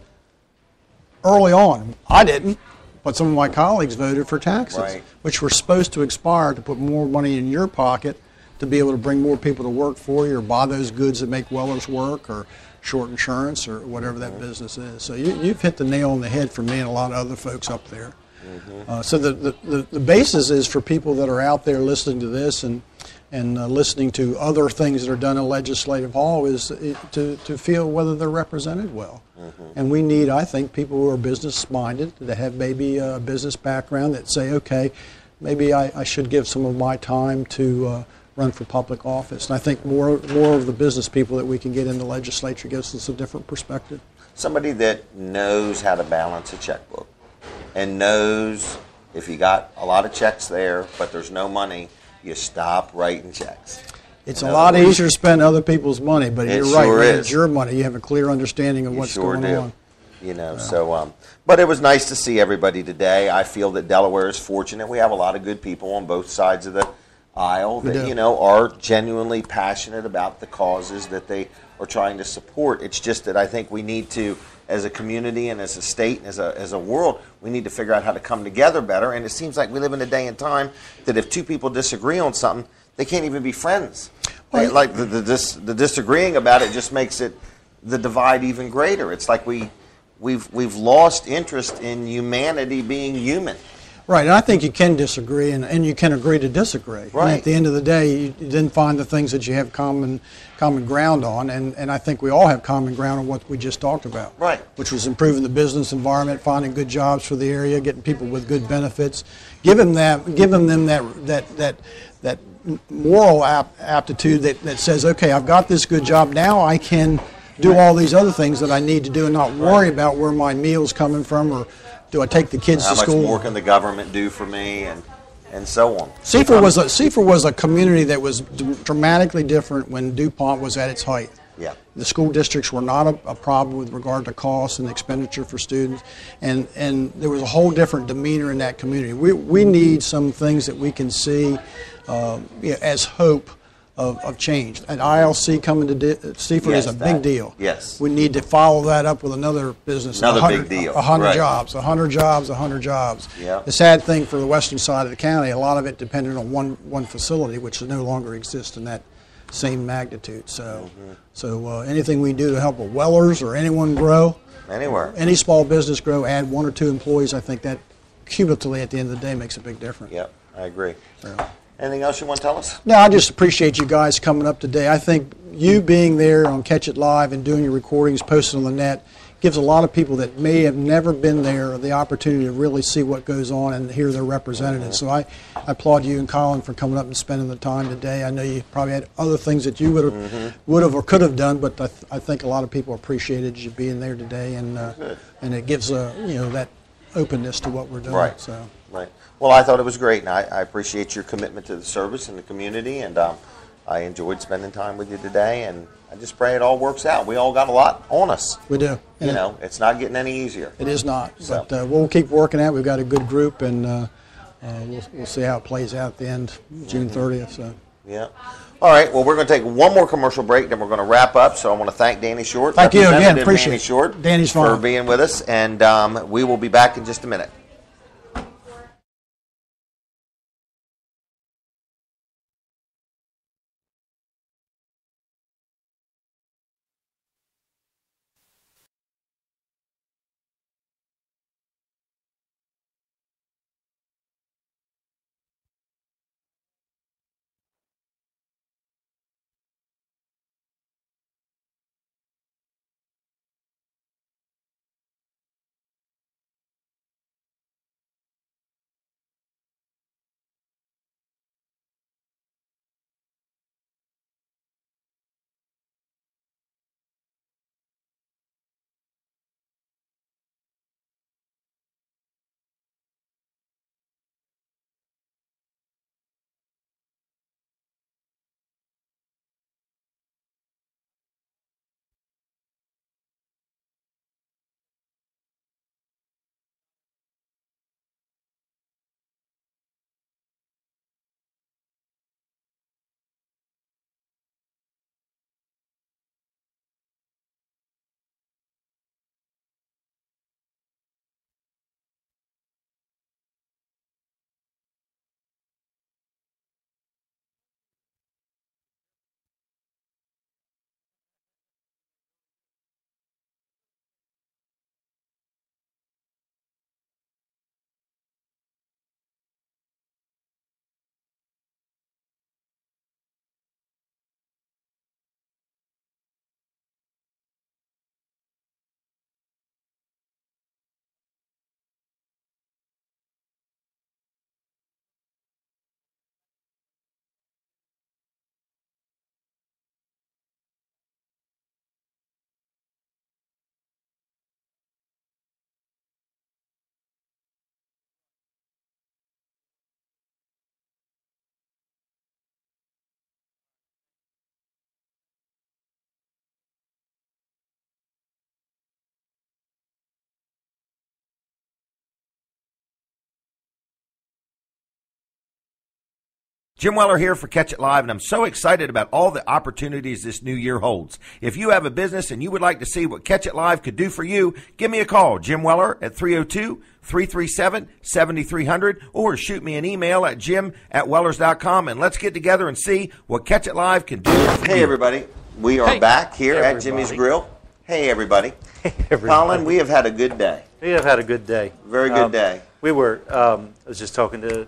early on. I didn't, but some of my colleagues voted for taxes, which were supposed to expire to put more money in your pocket to be able to bring more people to work for you or buy those goods that make Weller's work or Short Insurance or whatever that business is. So you've hit the nail on the head for me and a lot of other folks up there. So the basis is for people that are out there listening to this and listening to other things that are done in Legislative Hall is to feel whether they're represented well. And we need, I think, people who are business-minded, that have maybe a business background, that say, okay, maybe I should give some of my time to run for public office. And I think more of the business people that we can get in the legislature gives us a different perspective. Somebody that knows how to balance a checkbook and knows if you got a lot of checks there but there's no money, you stop writing checks. It's a lot easier to spend other people's money, but It you're right. sure When is. it's your money, you have a clear understanding of You what's sure going do. on. You know, but it was nice to see everybody today. I feel that Delaware is fortunate. We have a lot of good people on both sides of the aisle We that, do. you know, are genuinely passionate about the causes that they are trying to support. It's just that I think we need to, as a community and as a state and as a world, we need to figure out how to come together better. And it seems like we live in a day and time that if two people disagree on something, they can't even be friends. Like the disagreeing about it just makes it the divide even greater. It's like we've lost interest in humanity being human. Right, and I think you can disagree, and you can agree to disagree. Right. And at the end of the day, you then find the things that you have common ground on, and I think we all have common ground on what we just talked about. Right. Which was improving the business environment, finding good jobs for the area, getting people with good benefits, giving them that moral aptitude that says, okay, I've got this good job, now I can do all these other things that I need to do and not worry about where my meal's coming from, or do I take the kids How to school? much more can the government do for me, and so on. Seaford was a community that was dramatically different when DuPont was at its height. Yeah. The school districts were not a problem with regard to costs and expenditure for students, and there was a whole different demeanor in that community. We need some things that we can see as hope of change. An ILC coming to Seaford is a big deal. Yes. We need to follow that up with another business. Another big deal. 100 Right. jobs, 100 jobs, 100 jobs. Yeah. The sad thing for the western side of the county, a lot of it depended on one facility, which no longer exists in that same magnitude. So, anything we do to help a Wellers or anyone grow, Anywhere. any small business grow, add 1 or 2 employees, I think that cumulatively at the end of the day makes a big difference. Yep, I agree. Anything else you want to tell us? No, I just appreciate you guys coming up today. I think you being there on Catch It Live and doing your recordings, posting on the net, gives a lot of people that may have never been there the opportunity to really see what goes on and hear their representatives. So I applaud you and Colin for coming up and spending the time today. I know you probably had other things that you would have or could have done, but I think a lot of people appreciated you being there today, and it gives that openness to what we're doing. Right. So. Right. Well, I thought it was great, and I appreciate your commitment to the service and the community, and I enjoyed spending time with you today, and I just pray it all works out. We all got a lot on us. We do. You know, it's not getting any easier. It is not, So. but we'll keep working at it. We've got a good group, and we'll see how it plays out at the end, June 30th. So. Yeah. All right. Well, we're going to take one more commercial break, then we're going to wrap up. So I want to thank Danny Short. Thank you again. Representative Appreciate Danny it. Short. Danny's for fine. being with us, and we will be back in just a minute. Jim Weller here for Catch It Live, and I'm so excited about all the opportunities this new year holds. If you have a business and you would like to see what Catch It Live could do for you, give me a call, Jim Weller, at 302-337-7300, or shoot me an email at jim@wellers.com, and let's get together and see what Catch It Live can do for you. Hey, everybody. We are back here at Jimmy's Grill. Hey, everybody. Hey, everybody. Colin, we have had a good day. We have had a good day. Very good day. We were, I was just talking to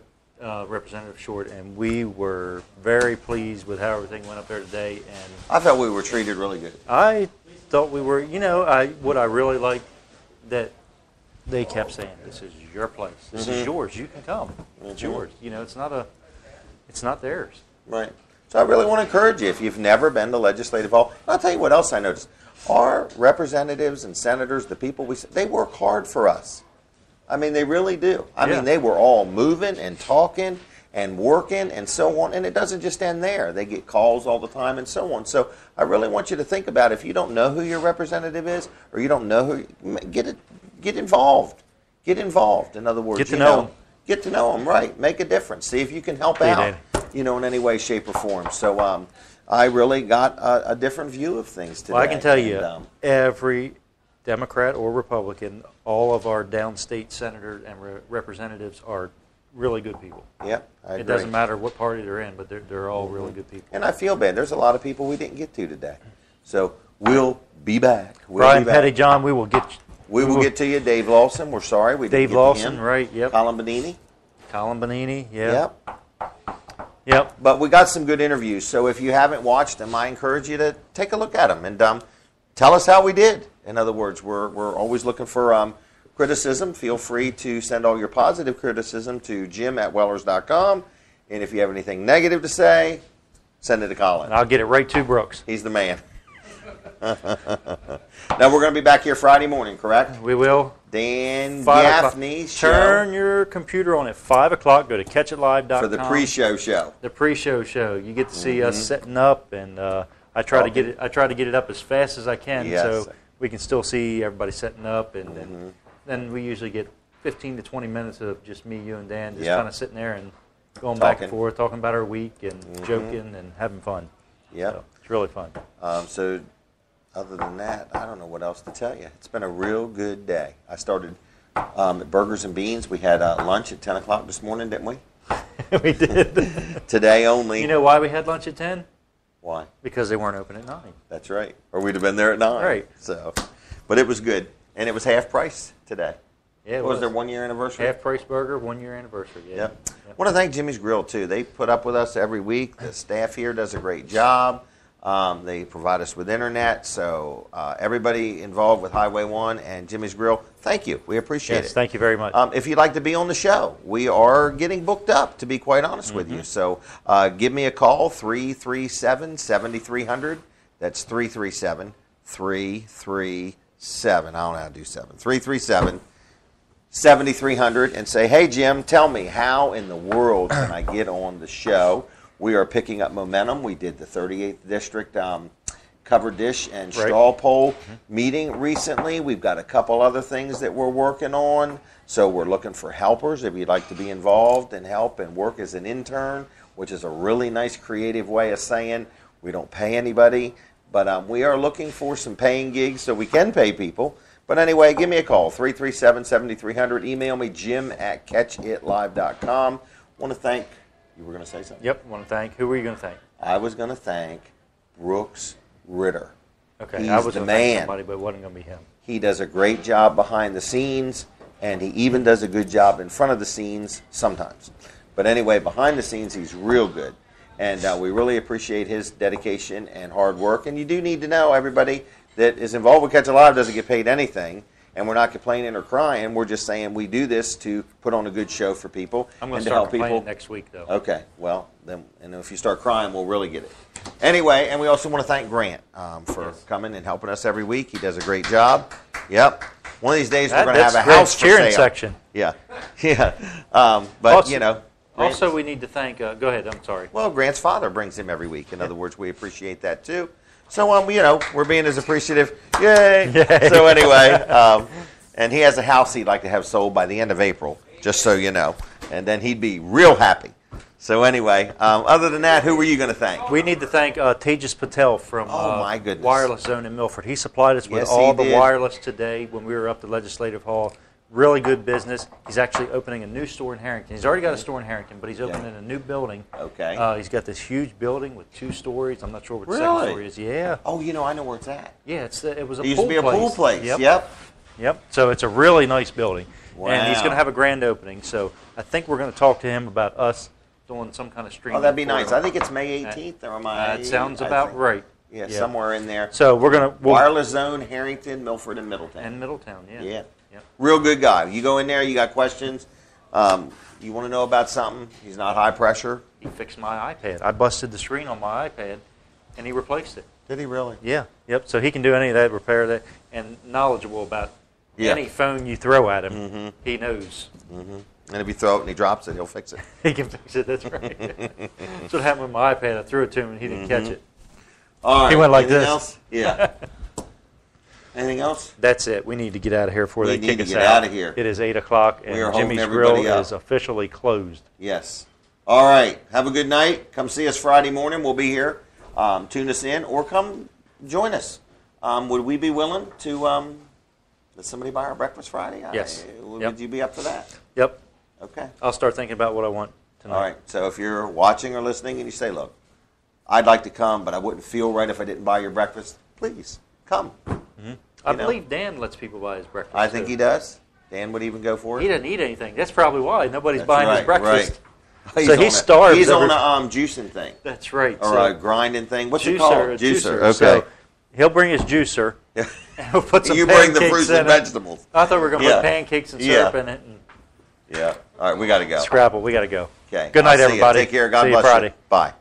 Representative Short, and we were very pleased with how everything went up there today. And I thought we were treated really good. I thought we were, what I really liked that they kept saying, this is your place. This is yours. You can come. It's yours. It's not theirs. Right. So I really want to encourage you, if you've never been to Legislative Hall, I'll tell you what else I noticed. Our representatives and senators, the people they work hard for us. I mean, they really do. I mean, they were all moving and talking and working and so on, and it doesn't just end there. They get calls all the time and so on. So I really want you to think about, if you don't know who your representative is, or you don't know who, get involved. Get involved. In other words, get to know them. Get to know them, right. Make a difference. See if you can help out, in any way, shape, or form. So I really got a different view of things today. Well, I can tell you, every Democrat or Republican, all of our downstate senators and representatives are really good people. Yep, I agree. It doesn't matter what party they're in, but they're all really good people. And I feel bad. There's a lot of people we didn't get to today. So we'll be back. Brian Pettyjohn, we will get you. We will get to you. Dave Lawson, we're sorry. We didn't get Lawson, to him. right, yep. Colin Benini, yeah. Yep. But we got some good interviews. So if you haven't watched them, I encourage you to take a look at them and tell us how we did. In other words, we're always looking for criticism. Feel free to send all your positive criticism to jim@wellers.com. And if you have anything negative to say, send it to Colin. And I'll get it right to Brooks. He's the man. Now, we're going to be back here Friday morning, correct? We will. Dan Gaffney's show. Turn your computer on at 5 o'clock. Go to catchitlive.com. For the pre-show show. The pre-show show. You get to see us setting up, and I try to get it up as fast as I can, so we can still see everybody setting up, and then we usually get 15 to 20 minutes of just me, you, and Dan, just kind of sitting there and going back and forth, talking about our week and joking and having fun. Yeah, so it's really fun. So other than that, I don't know what else to tell you. It's been a real good day. I started at Burgers and Beans. We had lunch at 10 o'clock this morning, didn't we? We did. Today only. You know why we had lunch at 10? Why? Because they weren't open at 9. That's right. Or we'd have been there at 9. Right. So, but it was good. And it was half price today. Yeah, it was their 1 year anniversary? Half price burger, 1 year anniversary. Yeah. Yep. I want to thank Jimmy's Grill, too. They put up with us every week. The staff here does a great job. They provide us with internet. So everybody involved with Highway 1 and Jimmy's Grill, thank you. We appreciate it. Yes, thank you very much. If you'd like to be on the show, we are getting booked up, to be quite honest with you. So give me a call, 337-7300. That's 337-337. I don't know how to do 7. 337-7300 and say, hey, Jim, tell me, how in the world can I get on the show? We are picking up momentum. We did the 38th District covered dish and straw poll meeting recently. We've got a couple other things that we're working on. So we're looking for helpers if you'd like to be involved and help and work as an intern, which is a really nice creative way of saying we don't pay anybody. But we are looking for some paying gigs so we can pay people. But anyway, give me a call, 337-7300. Email me, jim@catchitlive.com. Want to thank, you were going to say something? Yep, want to thank. Who were you going to thank? I was going to thank Brooks Ritter. Okay, He's I was the going to thank man. somebody, but it wasn't going to be him. He does a great job behind the scenes, and he even does a good job in front of the scenes sometimes. But anyway, behind the scenes, he's real good. And we really appreciate his dedication and hard work. And you do need to know, everybody that is involved with Catch It Live doesn't get paid anything. And we're not complaining or crying. We're just saying we do this to put on a good show for people. I'm going and to to start help people complaining next week, though. Okay. Well, then, and if you start crying, we'll really get it. Anyway, and we also want to thank Grant for coming and helping us every week. He does a great job. Yep. One of these days we're going to have a house for cheering sale. section. Yeah. Yeah. But, also, you know. Also, we need to thank, go ahead, I'm sorry. Well, Grant's father brings him every week. In other words, we appreciate that too. So, you know, we're being as appreciative. Yay! Yay. So anyway, and he has a house he'd like to have sold by the end of April, just so you know. And then he'd be real happy. So anyway, other than that, who were you going to thank? We need to thank Tejas Patel from my goodness. Wireless Zone in Milford. He supplied us with Yes, all he the did. wireless today when we were up to Legislative Hall. Really good business. He's actually opening a new store in Harrington. He's already got a store in Harrington, but he's opening a new building. Okay. He's got this huge building with 2 stories. I'm not sure what the Really? second story is. Yeah. Oh, I know where it's at. Yeah, it was a It used pool to be a place. pool place. Yep. Yep. So it's a really nice building. Wow. And he's going to have a grand opening. So I think we're going to talk to him about us doing some kind of streaming. Oh, that'd be for nice. him. I think it's May 18th, or am I? That sounds I about think. right. Yeah, Yeah. somewhere in there. So we'll Wireless Zone, Harrington, Milford, and Middletown. And Middletown, yeah. Yeah. Yep. Real good guy. You go in there, you got questions, you want to know about something, he's not high pressure. He fixed my iPad. I busted the screen on my iPad, and he replaced it. Did he really? Yeah. Yep. So he can do any of that, repair that, and knowledgeable about any phone you throw at him. He knows. And if you throw it and he drops it, he'll fix it. He can fix it. That's right. That's what happened with my iPad. I threw it to him, and he didn't catch it. All right. He went like Anything this. Else? Yeah. Anything else? That's it. We need to get out of here before they kick us out. We need to get out of here. It is 8 o'clock, and We are holding Jimmy's everybody Grill up. is officially closed. Yes. All right. Have a good night. Come see us Friday morning. We'll be here. Tune us in, or come join us. Would we be willing to let somebody buy our breakfast Friday? Yes. Would you be up for that? Yep. Okay. I'll start thinking about what I want tonight. All right. So if you're watching or listening and you say, look, I'd like to come, but I wouldn't feel right if I didn't buy your breakfast, please come. I believe Dan lets people buy his breakfast. I think he does. Dan would even go for it. He doesn't eat anything. That's probably why nobody's That's buying right, his breakfast. Right. So he starves. He's on every- a juicing thing. That's right. Or So- a grinding thing. What's it Juicer, called? a juicer. Okay. So he'll bring his juicer. And we'll put some You bring the pancakes fruits in and it. vegetables. I thought we were going to put pancakes and syrup in it. And Yeah. All right, we got to go. Scrapple, we got to go. Okay. Good night, I'll see you. everybody. Take care. God See you bless Friday. you. Bye.